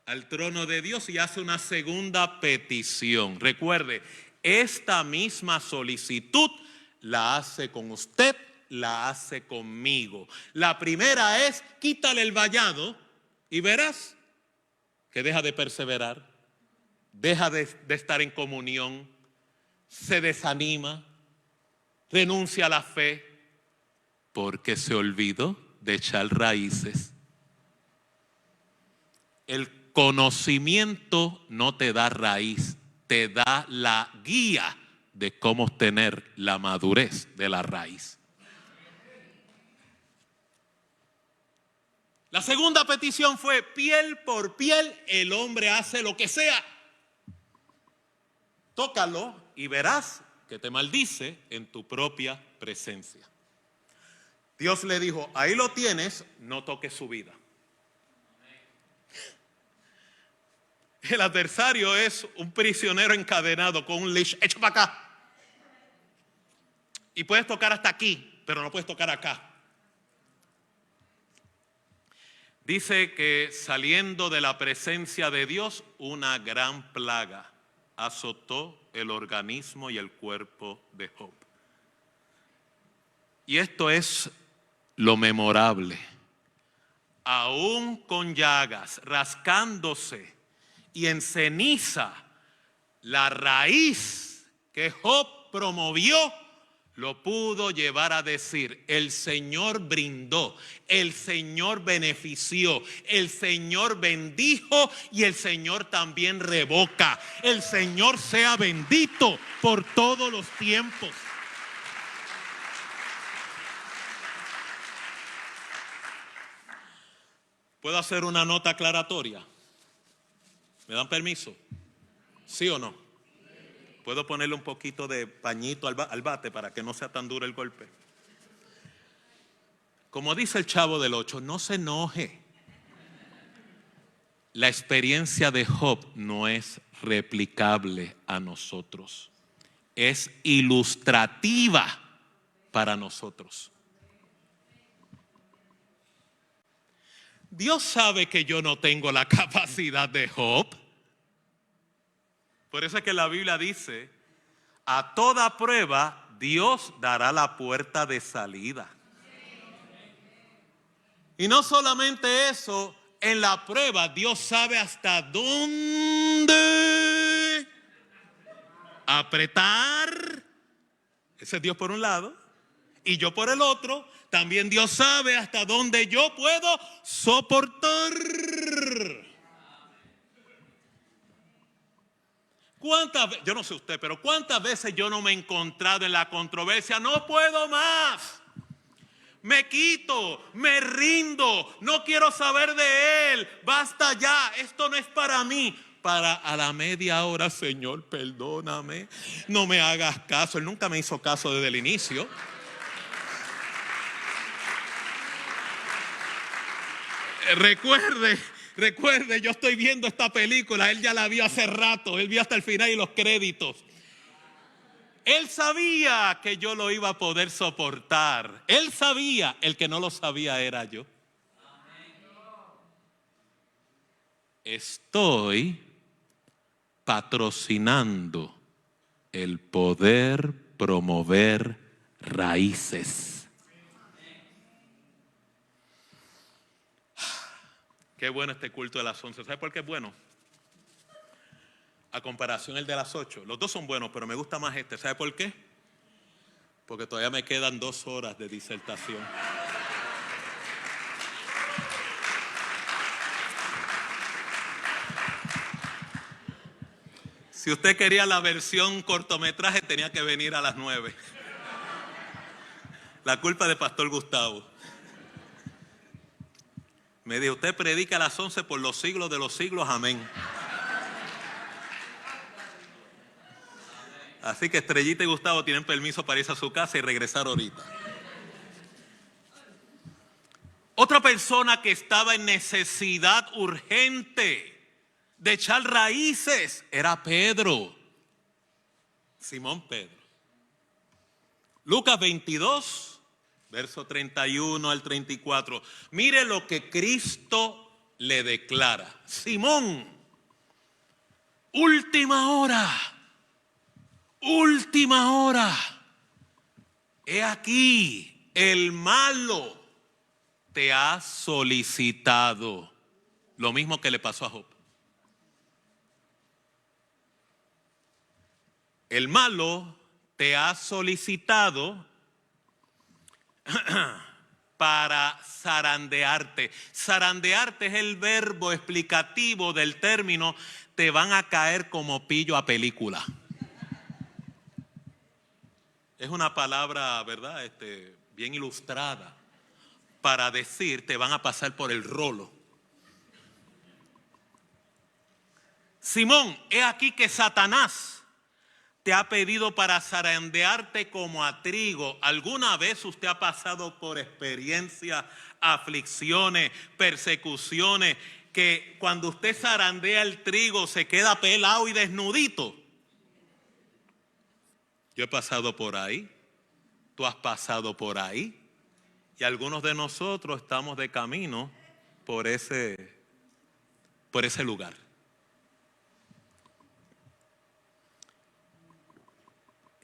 al trono de Dios y hace una segunda petición. Recuerde, esta misma solicitud la hace con usted, la hace conmigo. La primera es, quítale el vallado y verás que deja de perseverar, deja de estar en comunión, se desanima, renuncia a la fe, porque se olvidó de echar raíces. El conocimiento no te da raíz, te da la guía de cómo obtener la madurez de la raíz. La segunda petición fue, piel por piel, el hombre hace lo que sea. Tócalo y verás que te maldice en tu propia presencia. Dios le dijo, ahí lo tienes, no toques su vida. El adversario es un prisionero encadenado con un leash. Echa para acá. Y puedes tocar hasta aquí, pero no puedes tocar acá. Dice que saliendo de la presencia de Dios, una gran plaga azotó el organismo y el cuerpo de Job. Y esto es lo memorable. Aún con llagas, rascándose y en ceniza, la raíz que Job promovió lo pudo llevar a decir, el Señor brindó, el Señor benefició, el Señor bendijo y el Señor también revoca. El Señor sea bendito por todos los tiempos. ¿Puedo hacer una nota aclaratoria? ¿Me dan permiso? ¿Sí o no? ¿Puedo ponerle un poquito de pañito al bate para que no sea tan duro el golpe? Como dice el Chavo del 8, no se enoje. La experiencia de Job no es replicable a nosotros. Es ilustrativa para nosotros. Dios sabe que yo no tengo la capacidad de Job. Por eso es que la Biblia dice, a toda prueba Dios dará la puerta de salida. Y no solamente eso, en la prueba Dios sabe hasta dónde apretar. Ese es Dios por un lado y yo por el otro. También Dios sabe hasta dónde yo puedo soportar. ¿Cuántas veces, yo no sé usted, pero cuántas veces yo no me he encontrado en la controversia? No puedo más. Me quito, me rindo, no quiero saber de él. Basta ya, esto no es para mí. Para a la media hora, Señor, perdóname, no me hagas caso. Él nunca me hizo caso desde el inicio. Recuerde, yo estoy viendo esta película, él ya la vio hace rato, él vio hasta el final y los créditos. Él sabía que yo lo iba a poder soportar. Él sabía, el que no lo sabía era yo. Estoy patrocinando el poder promover raíces. Qué bueno este culto de las 11. ¿Sabe por qué es bueno? A comparación el de las 8. Los dos son buenos, pero me gusta más este. ¿Sabe por qué? Porque todavía me quedan 2 horas de disertación. Si usted quería la versión cortometraje, tenía que venir a las 9. La culpa de Pastor Gustavo. Me dijo, usted predica a las 11 por los siglos de los siglos, amén. Así que Estrellita y Gustavo tienen permiso para irse a su casa y regresar ahorita. Otra persona que estaba en necesidad urgente de echar raíces era Pedro. Simón Pedro. Lucas 22, verso 31 al 34. Mire lo que Cristo le declara. Simón, última hora. He aquí, el malo te ha solicitado. Lo mismo que le pasó a Job. El malo te ha solicitado para zarandearte. Zarandearte es el verbo explicativo del término te van a caer como pillo a película. Es una palabra, ¿verdad? Bien ilustrada para decir te van a pasar por el rolo. Simón, he aquí que Satanás te ha pedido para zarandearte como a trigo. ¿Alguna vez usted ha pasado por experiencias, aflicciones, persecuciones, que cuando usted zarandea el trigo se queda pelado y desnudito? Yo he pasado por ahí, tú has pasado por ahí, y algunos de nosotros estamos de camino por ese lugar.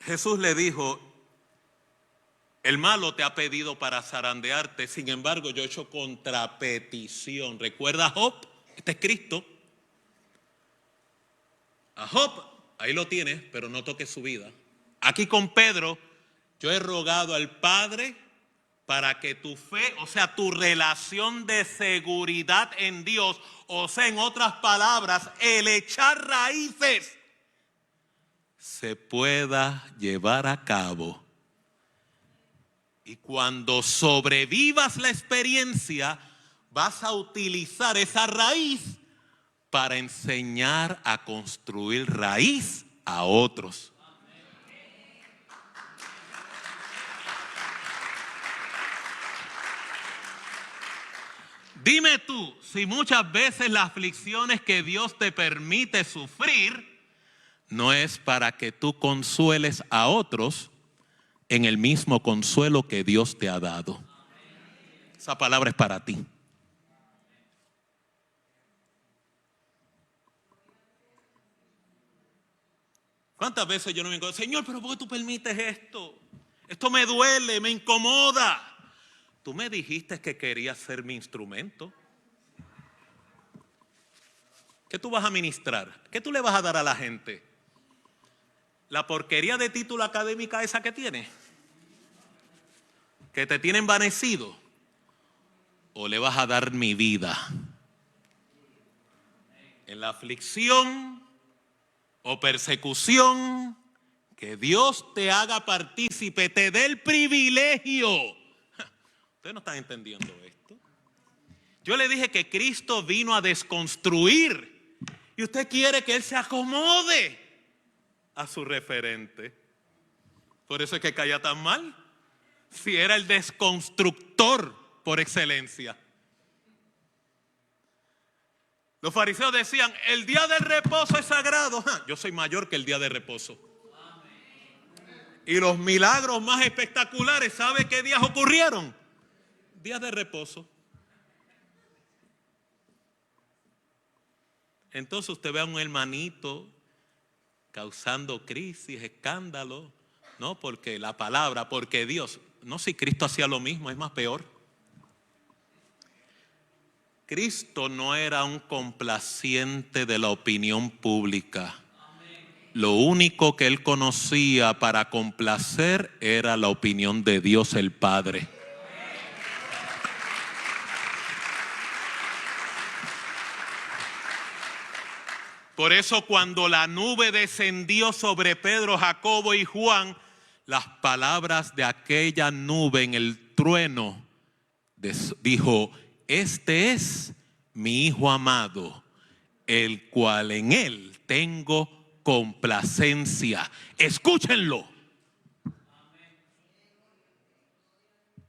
Jesús le dijo, el malo te ha pedido para zarandearte, sin embargo yo he hecho contrapetición. ¿Recuerda a Job? Este es Cristo. A Job, ahí lo tienes, pero no toques su vida. Aquí con Pedro, yo he rogado al Padre para que tu fe, o sea, tu relación de seguridad en Dios, o sea, en otras palabras, el echar raíces, se pueda llevar a cabo. Y cuando sobrevivas la experiencia, vas a utilizar esa raíz para enseñar a construir raíz a otros. Dime tú, si muchas veces las aflicciones que Dios te permite sufrir no es para que tú consueles a otros en el mismo consuelo que Dios te ha dado. Esa palabra es para ti. ¿Cuántas veces yo no me encuentro? Señor, pero ¿por qué tú permites esto? Esto me duele, me incomoda. Tú me dijiste que querías ser mi instrumento. ¿Qué tú vas a ministrar? ¿Qué tú le vas a dar a la gente? ¿La porquería de título académica esa que tienes? ¿Que te tiene envanecido? ¿O le vas a dar mi vida? En la aflicción o persecución, que Dios te haga partícipe, te dé el privilegio. Ustedes no están entendiendo esto. Yo le dije que Cristo vino a desconstruir y usted quiere que Él se acomode a su referente. Por eso es que caía tan mal. Si era el desconstructor por excelencia. Los fariseos decían, el día del reposo es sagrado. Yo soy mayor que el día de reposo. Y los milagros más espectaculares, ¿sabe qué días ocurrieron? Días de reposo. Entonces usted ve a un hermanito causando crisis, escándalo, no porque la palabra, porque Dios. No, si Cristo hacía lo mismo, es más peor. Cristo no era un complaciente de la opinión pública. Lo único que Él conocía para complacer era la opinión de Dios el Padre. Por eso cuando la nube descendió sobre Pedro, Jacobo y Juan, las palabras de aquella nube en el trueno dijo, este es mi Hijo amado, el cual en él tengo complacencia. Escúchenlo.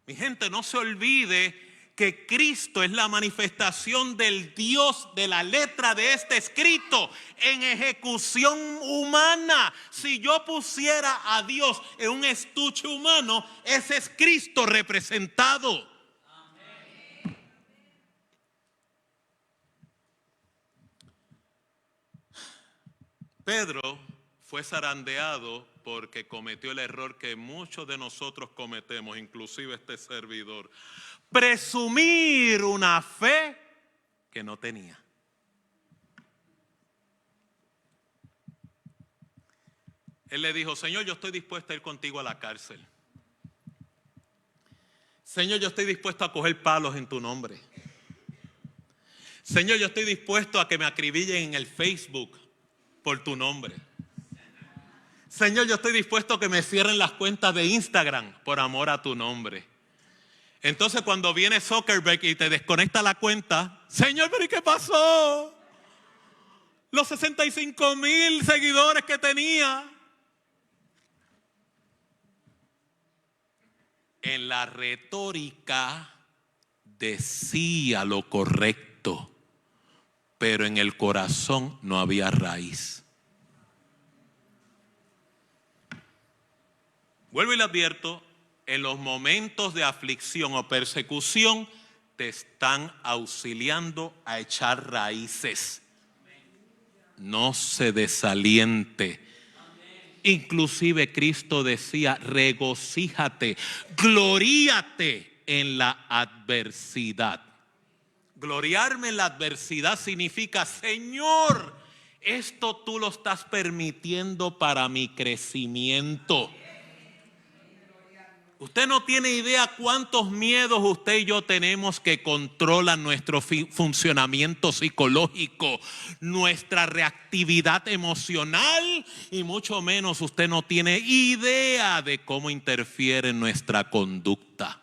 Mi gente, no se olvide que Cristo es la manifestación del Dios de la letra de este escrito en ejecución humana. Si yo pusiera a Dios en un estuche humano, ese es Cristo representado. Pedro fue zarandeado porque cometió el error que muchos de nosotros cometemos, inclusive este servidor: presumir una fe que no tenía. Él le dijo: Señor, yo estoy dispuesto a ir contigo a la cárcel. Señor, yo estoy dispuesto a coger palos en tu nombre. Señor, yo estoy dispuesto a que me acribillen en el Facebook por tu nombre. Señor, yo estoy dispuesto a que me cierren las cuentas de Instagram por amor a tu nombre. Entonces cuando viene Zuckerberg y te desconecta la cuenta: Señor, pero ¿y qué pasó? Los 65,000 seguidores que tenía. En la retórica decía lo correcto, pero en el corazón no había raíz. Vuelvo y le advierto: en los momentos de aflicción o persecución te están auxiliando a echar raíces. No se desaliente. Inclusive Cristo decía: regocíjate, gloríate en la adversidad. Gloriarme en la adversidad significa: Señor, esto tú lo estás permitiendo para mi crecimiento. Usted no tiene idea cuántos miedos usted y yo tenemos que controlan nuestro funcionamiento psicológico, nuestra reactividad emocional, y mucho menos usted no tiene idea de cómo interfiere en nuestra conducta.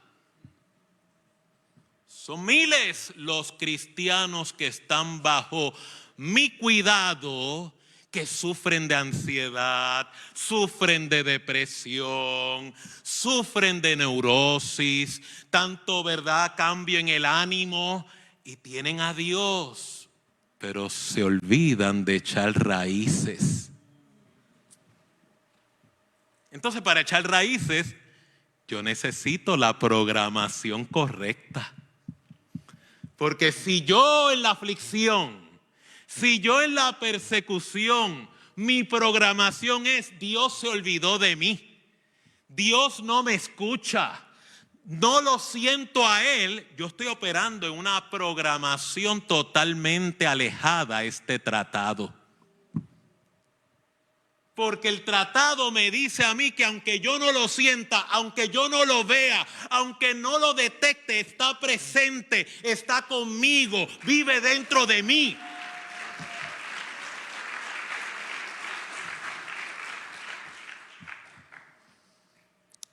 Son miles los cristianos que están bajo mi cuidado, que sufren de ansiedad, sufren de depresión, sufren de neurosis, tanto, ¿verdad?, cambio en el ánimo, y tienen a Dios, pero se olvidan de echar raíces. Entonces, para echar raíces, yo necesito la programación correcta. Porque si yo en la aflicción, si yo en la persecución, mi programación es: Dios se olvidó de mí, Dios no me escucha, no lo siento a Él, yo estoy operando en una programación totalmente alejada a este tratado. Porque el tratado me dice a mí que aunque yo no lo sienta, aunque yo no lo vea, aunque no lo detecte, está presente, está conmigo, vive dentro de mí.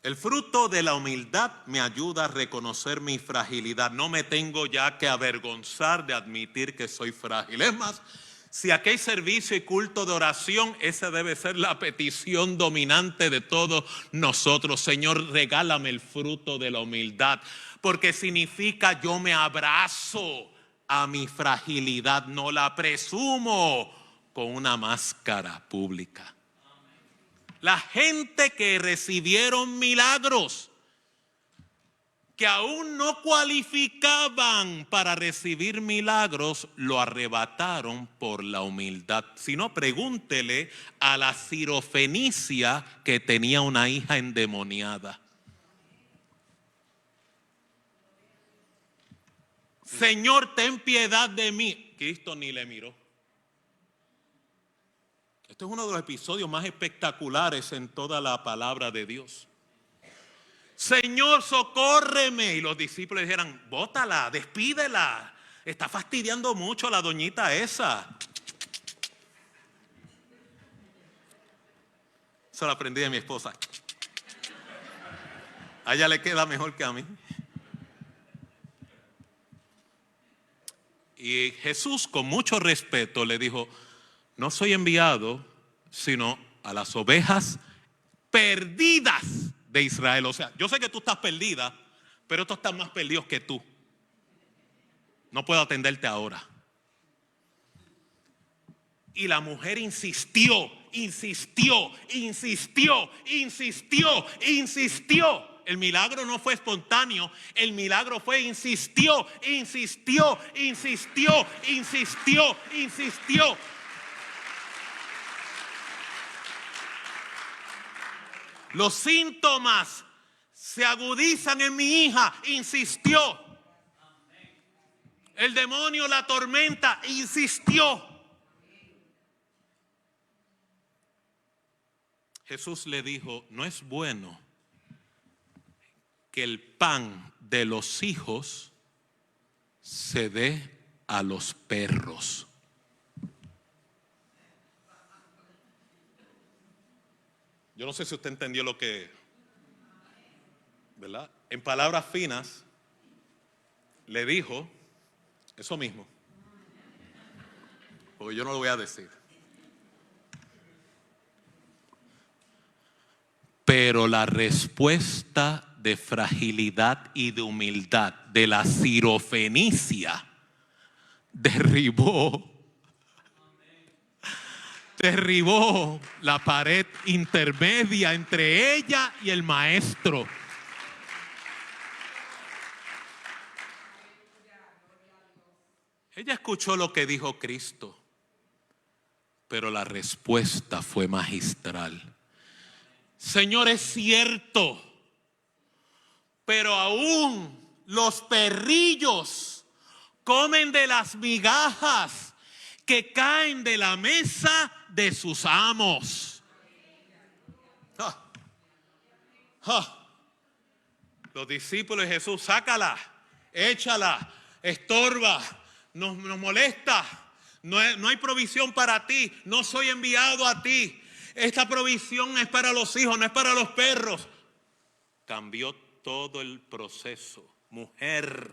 El fruto de la humildad me ayuda a reconocer mi fragilidad. No me tengo ya que avergonzar de admitir que soy frágil. Es más, si aquí hay servicio y culto de oración, esa debe ser la petición dominante de todos nosotros. Señor, regálame el fruto de la humildad, porque significa yo me abrazo a mi fragilidad, no la presumo con una máscara pública. La gente que recibieron milagros, que aún no cualificaban para recibir milagros, lo arrebataron por la humildad. Si no, pregúntele a la sirofenicia que tenía una hija endemoniada. Señor, ten piedad de mí. Cristo ni le miró. Este es uno de los episodios más espectaculares en toda la palabra de Dios. Señor, socórreme. Y los discípulos dijeron: bótala, despídela. Está fastidiando mucho a la doñita esa. Eso lo aprendí de mi esposa. A ella le queda mejor que a mí. Y Jesús, con mucho respeto, le dijo: no soy enviado sino a las ovejas perdidas de Israel. O sea, yo sé que tú estás perdida, pero estos están más perdidos que tú. no puedo atenderte ahora. Y la mujer insistió. El milagro no fue espontáneo, el milagro fue insistió. Los síntomas se agudizan en mi hija, insistió. El demonio la atormenta, insistió. Jesús le dijo, no es bueno que el pan de los hijos se dé a los perros. Yo no sé si usted entendió lo que, ¿verdad? En palabras finas, le dijo eso mismo, porque yo no lo voy a decir. Pero la respuesta de fragilidad y de humildad de la sirofenicia derribó la pared intermedia entre ella y el maestro. Ella escuchó lo que dijo Cristo, pero la respuesta fue magistral. Señor, es cierto, pero aún los perrillos comen de las migajas que caen de la mesa de sus amos. Los discípulos de Jesús, sácala, échala, estorba, nos molesta, no hay provisión para ti, no soy enviado a ti. Esta provisión es para los hijos, no es para los perros. Cambió todo el proceso. Mujer,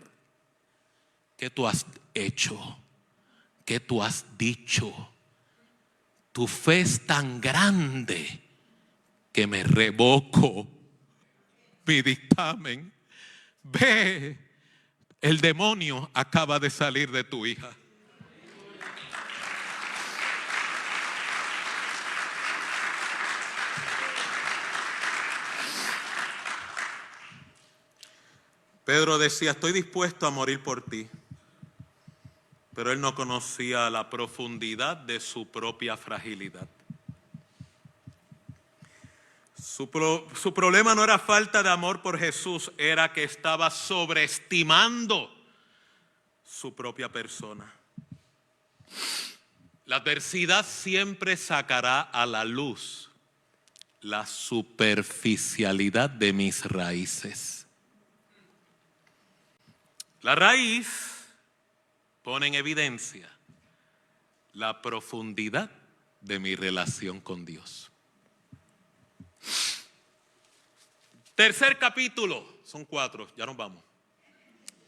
¿qué tú has hecho? ¿Qué tú has dicho? Tu fe es tan grande que me revoco mi dictamen. Ve, el demonio acaba de salir de tu hija. Pedro decía, estoy dispuesto a morir por ti. Pero él no conocía la profundidad de su propia fragilidad. Su problema no era falta de amor por Jesús, era que estaba sobreestimando su propia persona. La adversidad siempre sacará a la luz la superficialidad de mis raíces. La raíz pone en evidencia la profundidad de mi relación con Dios. Tercer capítulo, son 4, ya nos vamos,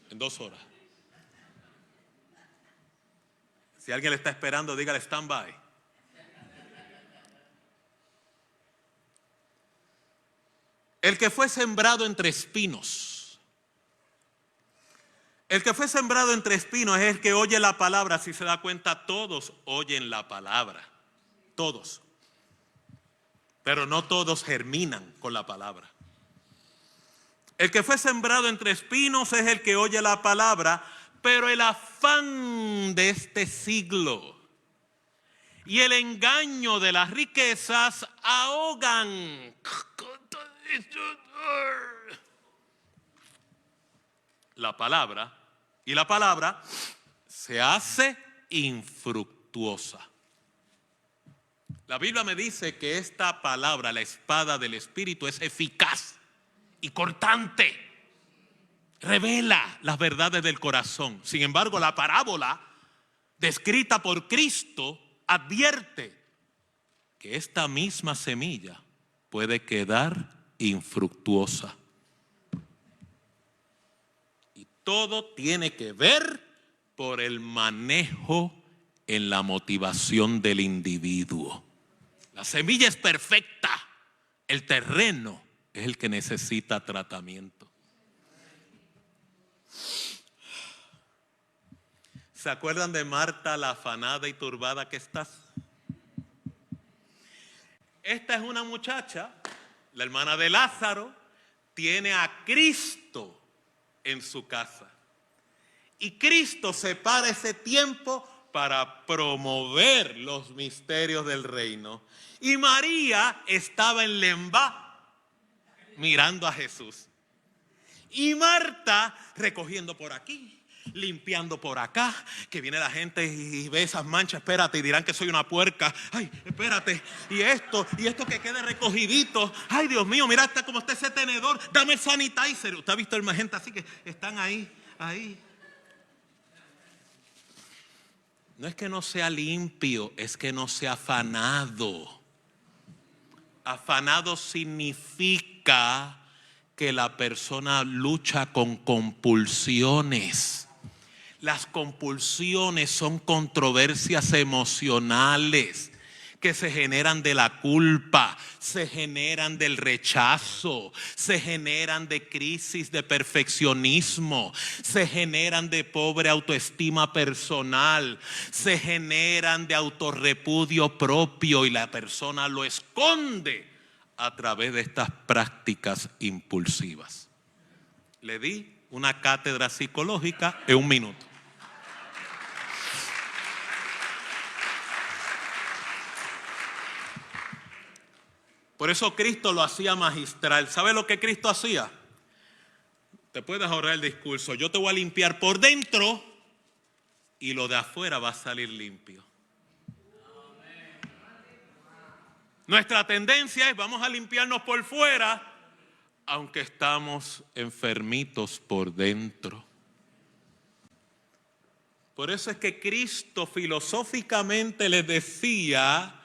en 2 horas. Si alguien le está esperando, dígale stand by. El que fue sembrado entre espinos. El que fue sembrado entre espinos es el que oye la palabra. Si se da cuenta, todos oyen la palabra. Todos. Pero no todos germinan con la palabra. El que fue sembrado entre espinos es el que oye la palabra, pero el afán de este siglo y el engaño de las riquezas ahogan. La palabra, y la palabra se hace infructuosa. La Biblia me dice que esta palabra, la espada del Espíritu, es eficaz y cortante. Revela las verdades del corazón. Sin embargo, la parábola descrita por Cristo advierte que esta misma semilla puede quedar infructuosa. Todo tiene que ver por el manejo en la motivación del individuo. La semilla es perfecta, el terreno es el que necesita tratamiento. ¿Se acuerdan de Marta, la afanada y turbada que estás? Esta es una muchacha, la hermana de Lázaro, tiene a Cristo en su casa. Y Cristo separa ese tiempo para promover los misterios del reino. Y María estaba en Lembá mirando a Jesús. Y Marta recogiendo por aquí, limpiando por acá, que viene la gente y ve esas manchas, espérate, y dirán que soy una puerca. Ay, espérate, y esto que quede recogidito. Ay, Dios mío, mira cómo está ese tenedor, dame el sanitizer. Usted ha visto el gente así que están ahí. No es que no sea limpio, es que no sea afanado. Afanado significa que la persona lucha con compulsiones. Las compulsiones son controversias emocionales que se generan de la culpa, se generan del rechazo, se generan de crisis de perfeccionismo, se generan de pobre autoestima personal, se generan de autorrepudio propio y la persona lo esconde a través de estas prácticas impulsivas. Le di una cátedra psicológica en 1 minuto. Por eso Cristo lo hacía magistral. ¿Sabe lo que Cristo hacía? Te puedes ahorrar el discurso. Yo te voy a limpiar por dentro y lo de afuera va a salir limpio. Nuestra tendencia es vamos a limpiarnos por fuera, aunque estamos enfermitos por dentro. Por eso es que Cristo filosóficamente les decía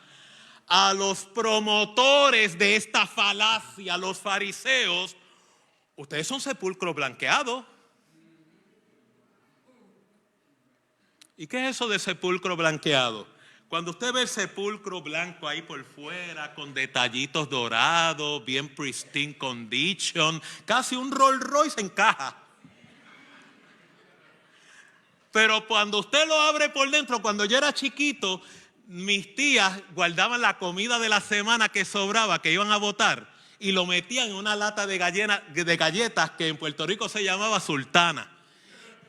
a los promotores de esta falacia, a los fariseos, ustedes son sepulcros blanqueados. ¿Y qué es eso de sepulcro blanqueado? Cuando usted ve el sepulcro blanco ahí por fuera, con detallitos dorados, bien pristine condition, casi un Rolls Royce en caja. Pero cuando usted lo abre por dentro, cuando yo era chiquito, mis tías guardaban la comida de la semana que sobraba, que iban a botar, y lo metían en una lata de galletas que en Puerto Rico se llamaba Sultana.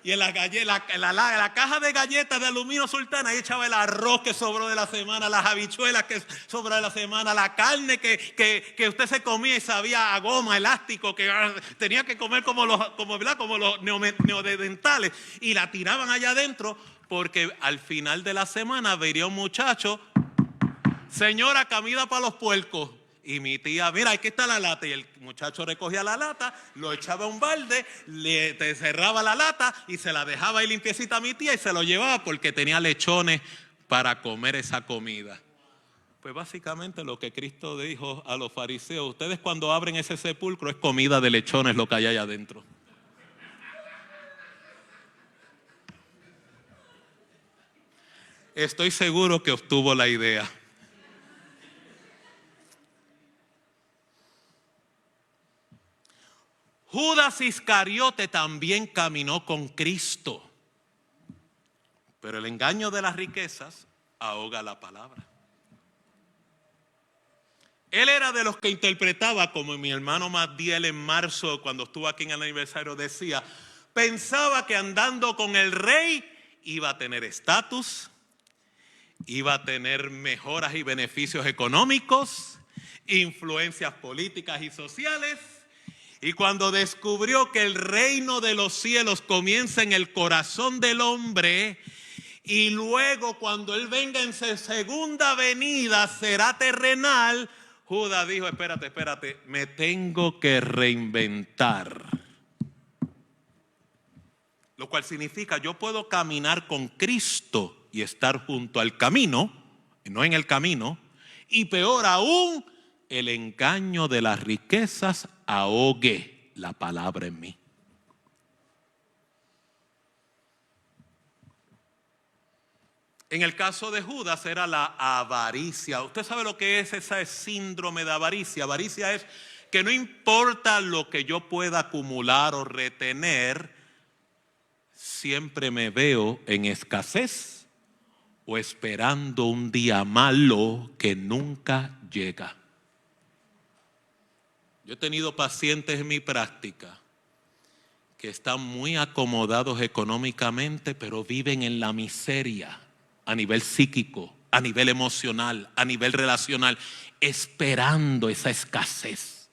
Y en la caja de galletas de aluminio Sultana, ahí echaba el arroz que sobró de la semana, las habichuelas que sobró de la semana, la carne que usted se comía y sabía a goma, elástico, que tenía que comer como los neodentales, y la tiraban allá adentro, porque al final de la semana vería un muchacho, señora, comida para los puercos. Y mi tía, mira, aquí está la lata. Y el muchacho recogía la lata, lo echaba a un balde, le cerraba la lata y se la dejaba ahí limpiecita a mi tía y se lo llevaba porque tenía lechones para comer esa comida. Pues básicamente lo que Cristo dijo a los fariseos, ustedes cuando abren ese sepulcro es comida de lechones lo que hay allá adentro. Estoy seguro que obtuvo la idea. Judas Iscariote también caminó con Cristo, pero el engaño de las riquezas ahoga la palabra. Él era de los que interpretaba, como mi hermano Madiel en marzo, cuando estuvo aquí en el aniversario, decía, pensaba que andando con el rey iba a tener estatus, iba a tener mejoras y beneficios económicos, influencias políticas y sociales. Y cuando descubrió que el reino de los cielos comienza en el corazón del hombre, y luego cuando él venga en su segunda venida será terrenal, Judas dijo, espérate, me tengo que reinventar. Lo cual significa, yo puedo caminar con Cristo y estar junto al camino, no en el camino, y peor aún, el engaño de las riquezas ahogue la palabra en mí. En el caso de Judas era la avaricia. ¿Usted sabe lo que es ese síndrome de avaricia? Avaricia es que no importa lo que yo pueda acumular o retener, siempre me veo en escasez o esperando un día malo que nunca llega. Yo he tenido pacientes en mi práctica que están muy acomodados económicamente, pero viven en la miseria a nivel psíquico, a nivel emocional, a nivel relacional, esperando esa escasez.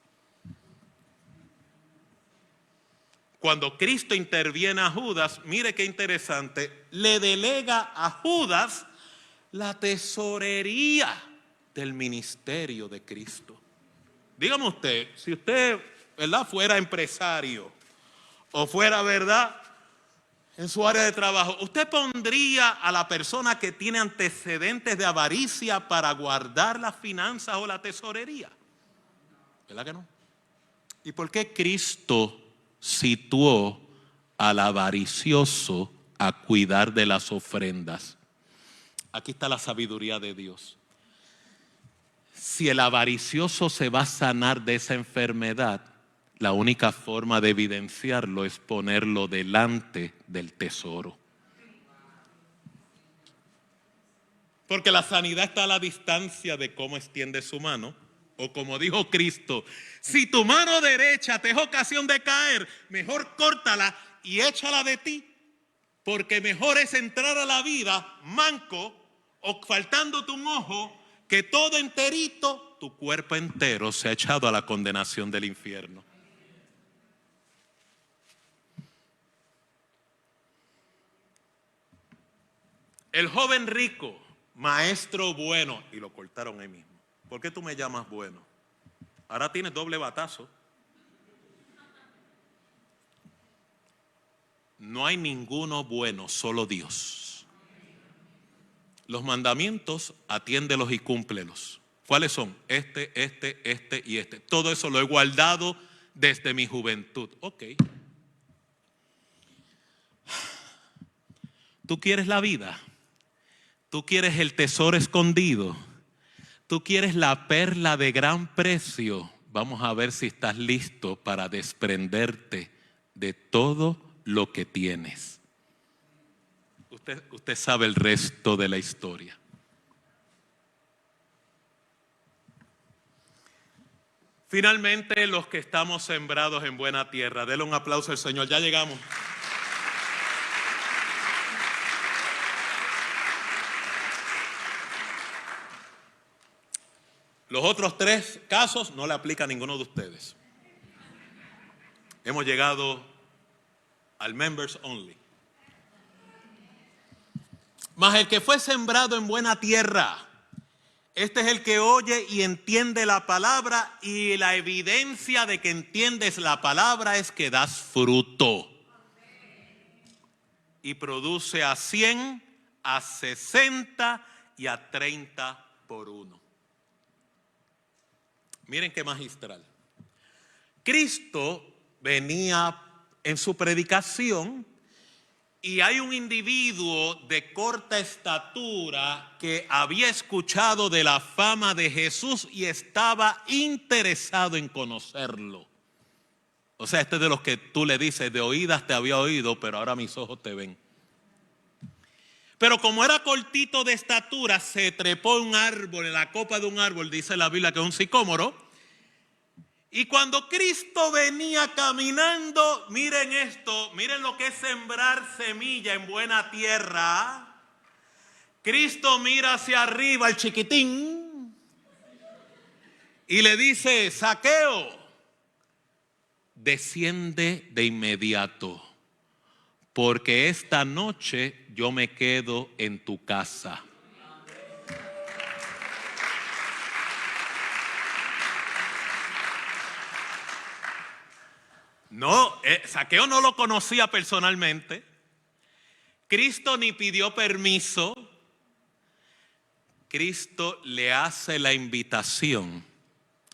Cuando Cristo interviene a Judas, mire qué interesante, le delega a Judas la tesorería del ministerio de Cristo. Dígame usted, si usted, ¿verdad?, fuera empresario o fuera, ¿verdad?, en su área de trabajo, ¿usted pondría a la persona que tiene antecedentes de avaricia para guardar las finanzas o la tesorería? ¿Verdad que no? ¿Y por qué Cristo situó al avaricioso a cuidar de las ofrendas? Aquí está la sabiduría de Dios. Si el avaricioso se va a sanar de esa enfermedad, la única forma de evidenciarlo es ponerlo delante del tesoro. Porque la sanidad está a la distancia de cómo extiende su mano. O como dijo Cristo, si tu mano derecha te es ocasión de caer, mejor córtala y échala de ti. Porque mejor es entrar a la vida manco o faltándote un ojo, que todo enterito, tu cuerpo entero se ha echado a la condenación del infierno. El joven rico, maestro bueno, y lo cortaron ahí mismo. ¿Por qué tú me llamas bueno? Ahora tienes doble batazo. No hay ninguno bueno, solo Dios. Los mandamientos, atiéndelos y cúmplelos. ¿Cuáles son? Este y este. Todo eso lo he guardado desde mi juventud. Ok. ¿Tú quieres la vida? ¿Tú quieres el tesoro escondido? ¿Tú quieres la perla de gran precio? Vamos a ver si estás listo para desprenderte de todo lo que tienes. Usted sabe el resto de la historia. Finalmente, los que estamos sembrados en buena tierra. Denle un aplauso al Señor. Ya llegamos. Los otros 3 casos no le aplica a ninguno de ustedes. Hemos llegado al members only. Mas el que fue sembrado en buena tierra, este es el que oye y entiende la palabra, y la evidencia de que entiendes la palabra es que das fruto. Y produce a 100, a 60 y a 30 por uno. Miren qué magistral. Cristo venía en su predicación y hay un individuo de corta estatura que había escuchado de la fama de Jesús y estaba interesado en conocerlo. O sea, este es de los que tú le dices, de oídas te había oído, pero ahora mis ojos te ven. Pero como era cortito de estatura, se trepó en un árbol, en la copa de un árbol, dice la Biblia que es un sicómoro. Y cuando Cristo venía caminando, miren esto, miren lo que es sembrar semilla en buena tierra. Cristo mira hacia arriba al chiquitín y le dice: Zaqueo, desciende de inmediato, porque esta noche yo me quedo en tu casa. No, Zaqueo no lo conocía personalmente. Cristo ni pidió permiso. Cristo le hace la invitación,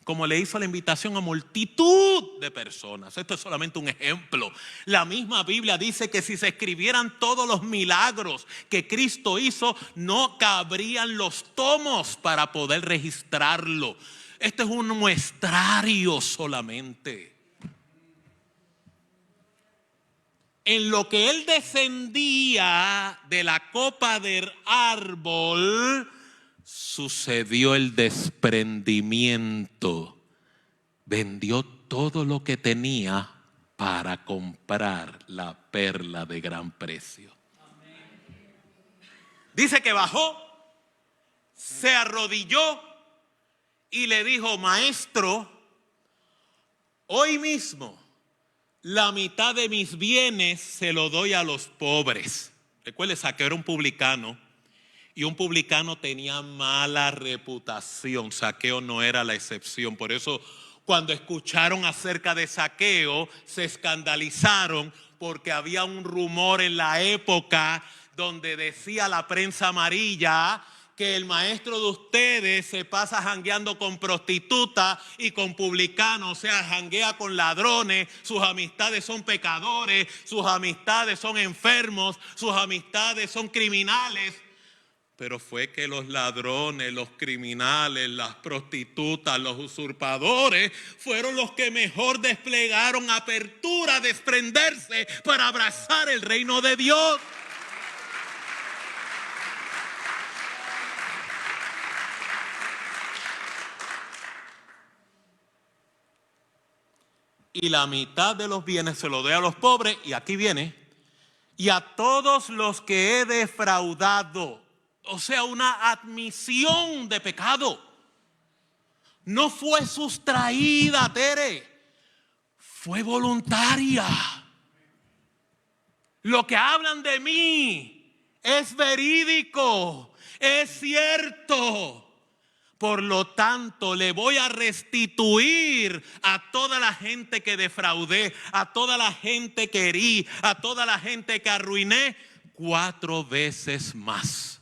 como le hizo la invitación a multitud de personas. Esto es solamente un ejemplo. La misma Biblia dice que si se escribieran todos los milagros que Cristo hizo, no cabrían los tomos para poder registrarlo. Esto es un muestrario solamente. en lo que él descendía de la copa del árbol, sucedió el desprendimiento. Vendió todo lo que tenía para comprar la perla de gran precio. Dice que bajó, se arrodilló y le dijo: maestro, hoy mismo la mitad de mis bienes se lo doy a los pobres. Recuerde, Zaqueo era un publicano y un publicano tenía mala reputación. Zaqueo no era la excepción. Por eso, cuando escucharon acerca de Zaqueo, se escandalizaron, porque había un rumor en la época donde decía la prensa amarilla que el maestro de ustedes se pasa jangueando con prostitutas y con publicanos, o sea, janguea con ladrones, sus amistades son pecadores, sus amistades son enfermos, sus amistades son criminales. Pero fue que los ladrones, los criminales, las prostitutas, los usurpadores fueron los que mejor desplegaron apertura a desprenderse para abrazar el reino de Dios. Y la mitad de los bienes se lo doy a los pobres. Y aquí viene: y a todos los que he defraudado. O sea, una admisión de pecado. No fue sustraída, Tere, fue voluntaria. Lo que hablan de mí es verídico, es cierto. Por lo tanto, le voy a restituir a toda la gente que defraudé, a toda la gente que herí, a toda la gente que arruiné, 4 veces más.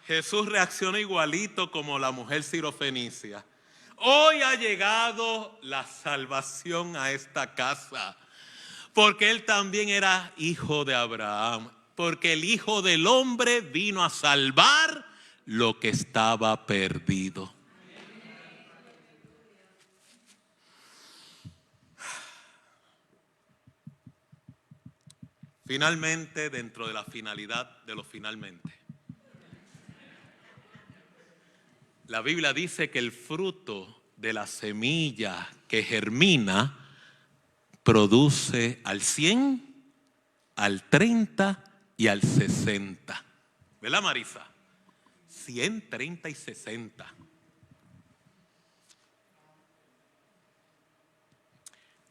Jesús reacciona igualito como la mujer sirofenicia. Hoy ha llegado la salvación a esta casa, porque él también era hijo de Abraham, porque el Hijo del Hombre vino a salvar lo que estaba perdido. Finalmente, dentro de la finalidad de lo finalmente, la Biblia dice que el fruto de la semilla que germina produce al 100, al 30 y al 60. ¿Verdad, Marisa? 100, 30 y 60.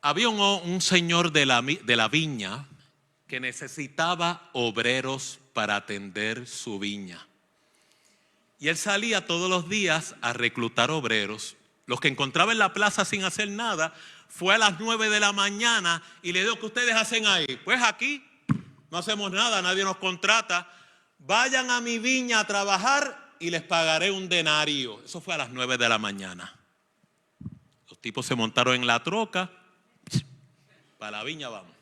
Había un señor de la viña que necesitaba obreros para atender su viña. Y él salía todos los días a reclutar obreros. Los que encontraba en la plaza sin hacer nada, fue a las 9 de la mañana y le dijo: ¿qué ustedes hacen ahí? Pues aquí no hacemos nada, nadie nos contrata. Vayan a mi viña a trabajar y les pagaré un denario. Eso fue a las 9 de la mañana. Los tipos se montaron en la troca. Para la viña vamos.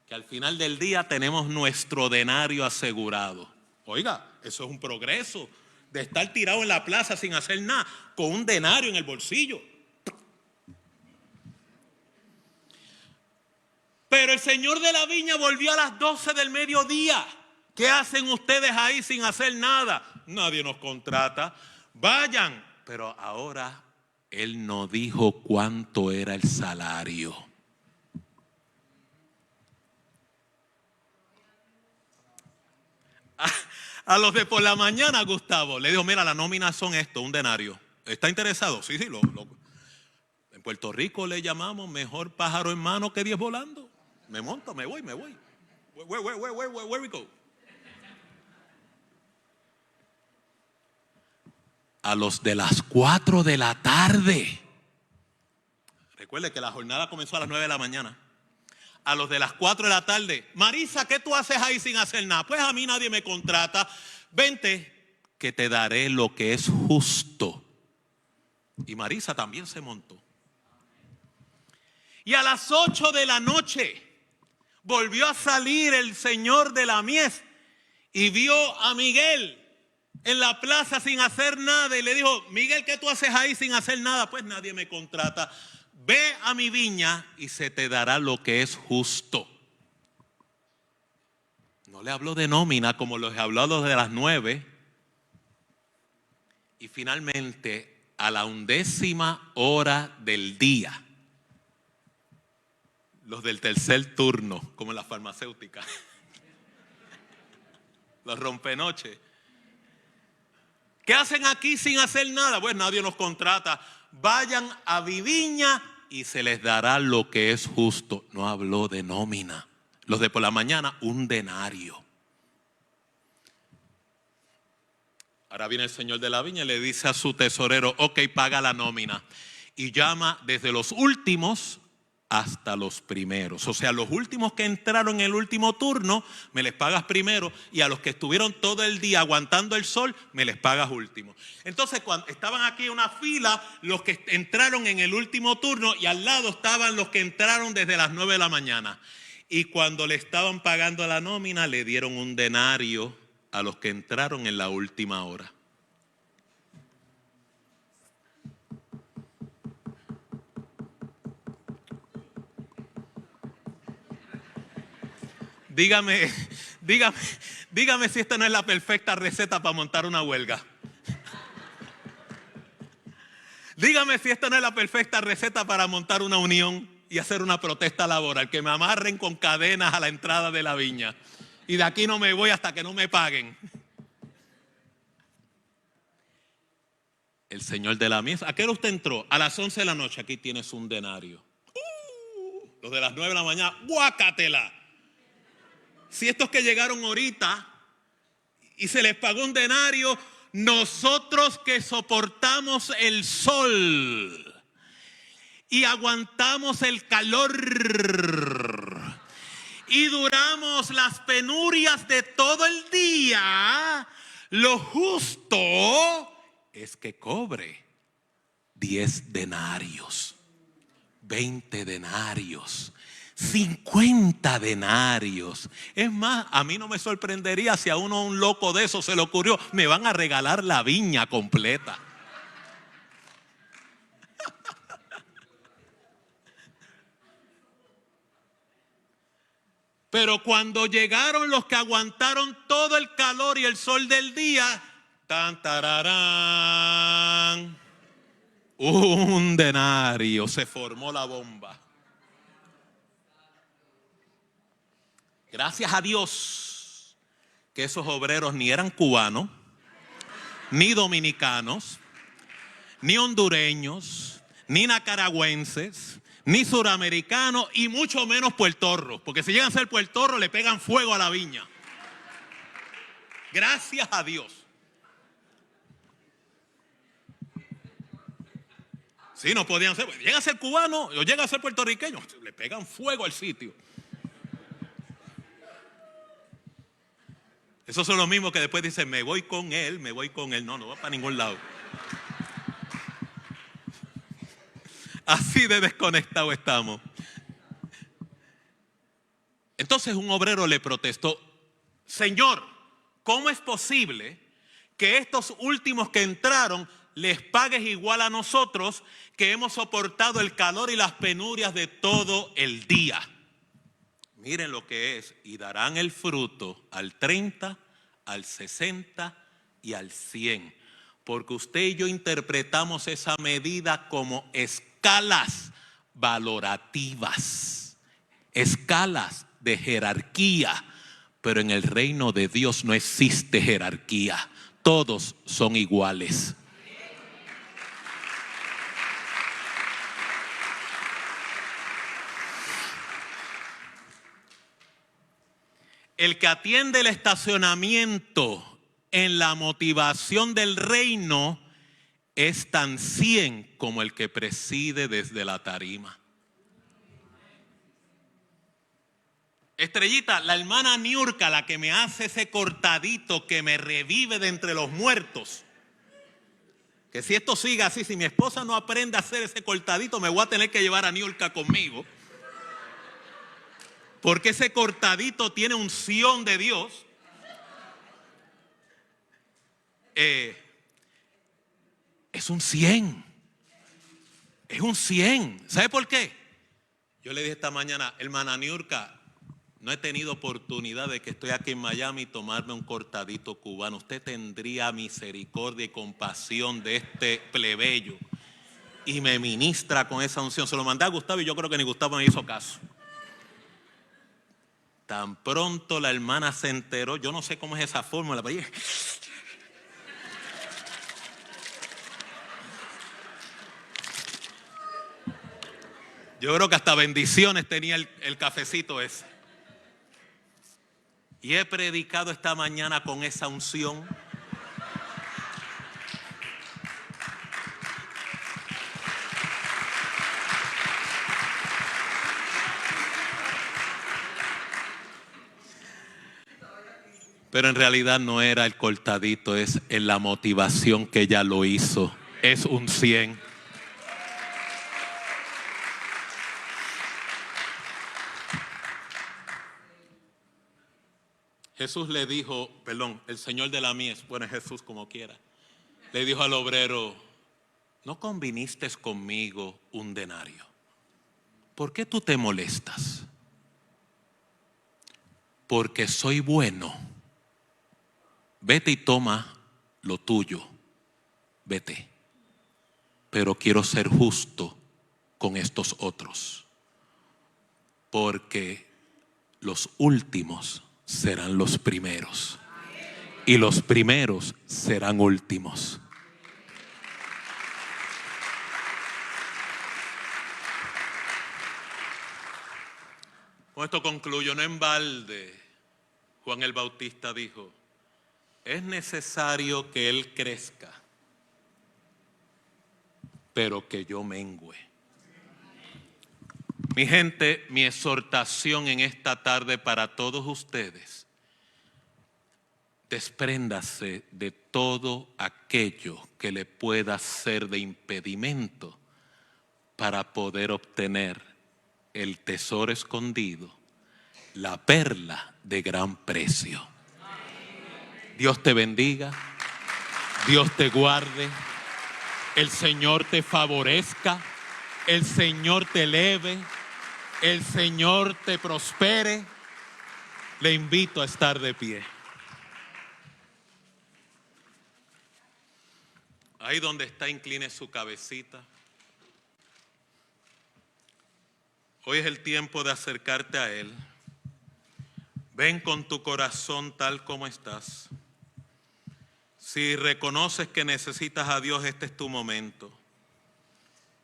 Que al final del día tenemos nuestro denario asegurado. Oiga, eso es un progreso de estar tirado en la plaza sin hacer nada, con un denario en el bolsillo. Pero el señor de la viña volvió a las 12 del mediodía. ¿Qué hacen ustedes ahí sin hacer nada? Nadie nos contrata. Vayan. Pero ahora él no dijo cuánto era el salario. A los de por la mañana, Gustavo, le dijo: mira, la nómina son esto, un denario. ¿Está interesado? Sí. En Puerto Rico le llamamos mejor pájaro en mano que 10 volando. Me monto, me voy. Where we go? A los de las 4 de la tarde. Recuerde que la jornada comenzó a las 9 de la mañana. A los de las 4 de la tarde: Marisa, ¿qué tú haces ahí sin hacer nada? Pues a mí nadie me contrata. Vente, que te daré lo que es justo. Y Marisa también se montó. Y a las 8 de la noche volvió a salir el señor de la mies y vio a Miguel en la plaza sin hacer nada y le dijo, Miguel, ¿qué tú haces ahí sin hacer nada? Pues nadie me contrata. Ve a mi viña y se te dará lo que es justo. No le habló de nómina como los habló a los de las 9. Y finalmente, a la 11ª hora del día, los del tercer turno, como en la farmacéutica, los rompenoches, ¿qué hacen aquí sin hacer nada? Pues nadie nos contrata. Vayan a mi viña y se les dará lo que es justo. No habló de nómina. Los de por la mañana, un denario. Ahora viene el señor de la viña y le dice a su tesorero, ok, paga la nómina. Y llama desde los últimos hasta los primeros. O sea, los últimos que entraron en el último turno, me les pagas primero. Y a los que estuvieron todo el día aguantando el sol, me les pagas último. Entonces, cuando estaban aquí en una fila, los que entraron en el último turno, y al lado estaban los que entraron desde las 9 de la mañana. Y cuando le estaban pagando la nómina, le dieron un denario a los que entraron en la última hora. Dígame si esta no es la perfecta receta para montar una huelga. Dígame si esta no es la perfecta receta para montar una unión y hacer una protesta laboral. Que me amarren con cadenas a la entrada de la viña. Y de aquí no me voy hasta que no me paguen. El señor de la mesa. ¿A qué hora usted entró? A las 11 de la noche. Aquí tienes un denario. Los de las 9 de la mañana. ¡Guácatela! Si estos que llegaron ahorita y se les pagó un denario, nosotros que soportamos el sol y aguantamos el calor y duramos las penurias de todo el día, lo justo es que cobre 10 denarios, 20 denarios, 50 denarios. Es más, a mí no me sorprendería si a un loco de eso se le ocurrió, me van a regalar la viña completa. Pero cuando llegaron los que aguantaron todo el calor y el sol del día, tan tararán, un denario, se formó la bomba. Gracias a Dios que esos obreros ni eran cubanos, ni dominicanos, ni hondureños, ni nicaragüenses, ni suramericanos y mucho menos puertorros. Porque si llegan a ser puertorros le pegan fuego a la viña. Gracias a Dios. Sí, no podían ser. Llegan a ser cubanos o llegan a ser puertorriqueños, le pegan fuego al sitio. Esos son los mismos que después dicen, me voy con él. No, no va para ningún lado. Así de desconectado estamos. Entonces un obrero le protestó, Señor, ¿cómo es posible que estos últimos que entraron les pagues igual a nosotros que hemos soportado el calor y las penurias de todo el día? Miren lo que es, y darán el fruto al 30, al 60 y al 100. Porque usted y yo interpretamos esa medida como escalas valorativas, escalas de jerarquía. Pero en el reino de Dios no existe jerarquía, todos son iguales. El que atiende el estacionamiento en la motivación del reino es tan 100 como el que preside desde la tarima. Estrellita, la hermana Niurka, la que me hace ese cortadito que me revive de entre los muertos. Que si esto sigue así, si mi esposa no aprende a hacer ese cortadito, me voy a tener que llevar a Niurka conmigo. Porque ese cortadito tiene unción de Dios. es un 100. Es un 100. ¿Sabe por qué? Yo le dije esta mañana, hermana Niurka, no he tenido oportunidad de que estoy aquí en Miami tomarme un cortadito cubano. Usted tendría misericordia y compasión de este plebeyo y me ministra con esa unción. Se lo mandé a Gustavo y yo creo que ni Gustavo me hizo caso. Tan pronto la hermana se enteró, yo no sé cómo es esa fórmula, pero yo creo que hasta bendiciones tenía el cafecito ese. Y he predicado esta mañana con esa unción. Pero en realidad no era el cortadito, es en la motivación que ella lo hizo. Es un 100. Jesús le dijo, el Señor de la mies, bueno, Jesús como quiera, le dijo al obrero, ¿no conviniste conmigo un denario? ¿Por qué tú te molestas? Porque soy bueno. Vete y toma lo tuyo, vete. Pero quiero ser justo con estos otros, porque los últimos serán los primeros y los primeros serán últimos. Con esto concluyo. No en balde Juan el Bautista dijo, es necesario que Él crezca, pero que yo mengüe. Mi gente, mi exhortación en esta tarde para todos ustedes, despréndase de todo aquello que le pueda ser de impedimento para poder obtener el tesoro escondido, la perla de gran precio. Dios te bendiga, Dios te guarde, el Señor te favorezca, el Señor te eleve, el Señor te prospere. Le invito a estar de pie. Ahí donde está, incline su cabecita. Hoy es el tiempo de acercarte a Él. Ven con tu corazón tal como estás. Si reconoces que necesitas a Dios, este es tu momento.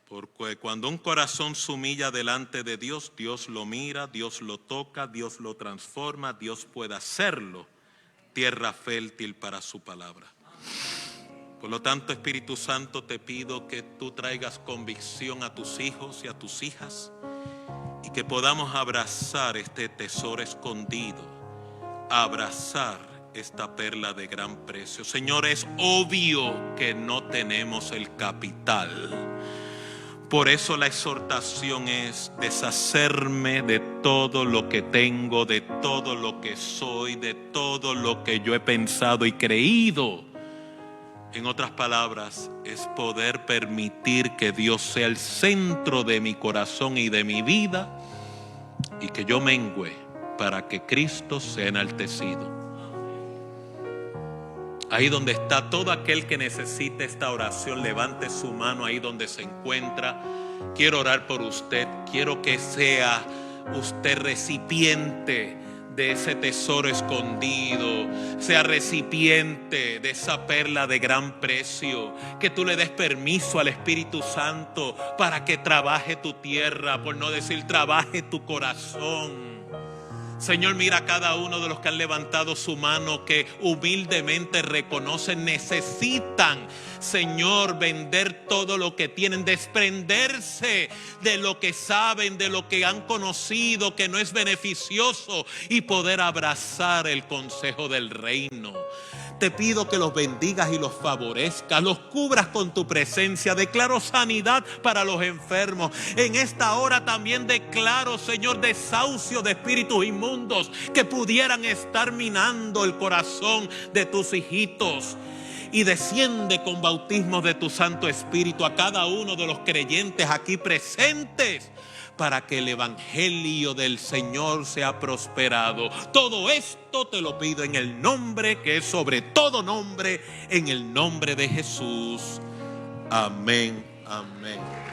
Porque cuando un corazón se humilla delante de Dios, Dios lo mira, Dios lo toca, Dios lo transforma, Dios puede hacerlo tierra fértil para su palabra. Por lo tanto, Espíritu Santo, te pido que tú traigas convicción a tus hijos y a tus hijas y que podamos abrazar este tesoro escondido, abrazar esta perla de gran precio. Señor, es obvio que no tenemos el capital. Por eso la exhortación es deshacerme de todo lo que tengo, de todo lo que soy, de todo lo que yo he pensado y creído. En otras palabras, es poder permitir que Dios sea el centro de mi corazón y de mi vida y que yo mengüe para que Cristo sea enaltecido. Ahí donde está todo aquel que necesite esta oración, levante su mano ahí donde se encuentra. Quiero orar por usted. Quiero que sea usted recipiente de ese tesoro escondido, sea recipiente de esa perla de gran precio. Que tú le des permiso al Espíritu Santo para que trabaje tu tierra, por no decir trabaje tu corazón. Señor, mira a cada uno de los que han levantado su mano, que humildemente reconocen, necesitan, Señor, vender todo lo que tienen, desprenderse de lo que saben, de lo que han conocido, que no es beneficioso, y poder abrazar el consejo del reino. Te pido que los bendigas y los favorezcas, los cubras con tu presencia. Declaro sanidad para los enfermos. En esta hora también declaro, Señor, desahucio de espíritus inmundos que pudieran estar minando el corazón de tus hijitos. y desciende con bautismo de tu Santo Espíritu a cada uno de los creyentes aquí presentes, para que el evangelio del Señor sea prosperado. Todo esto te lo pido en el nombre que es sobre todo nombre, en el nombre de Jesús. Amén, amén.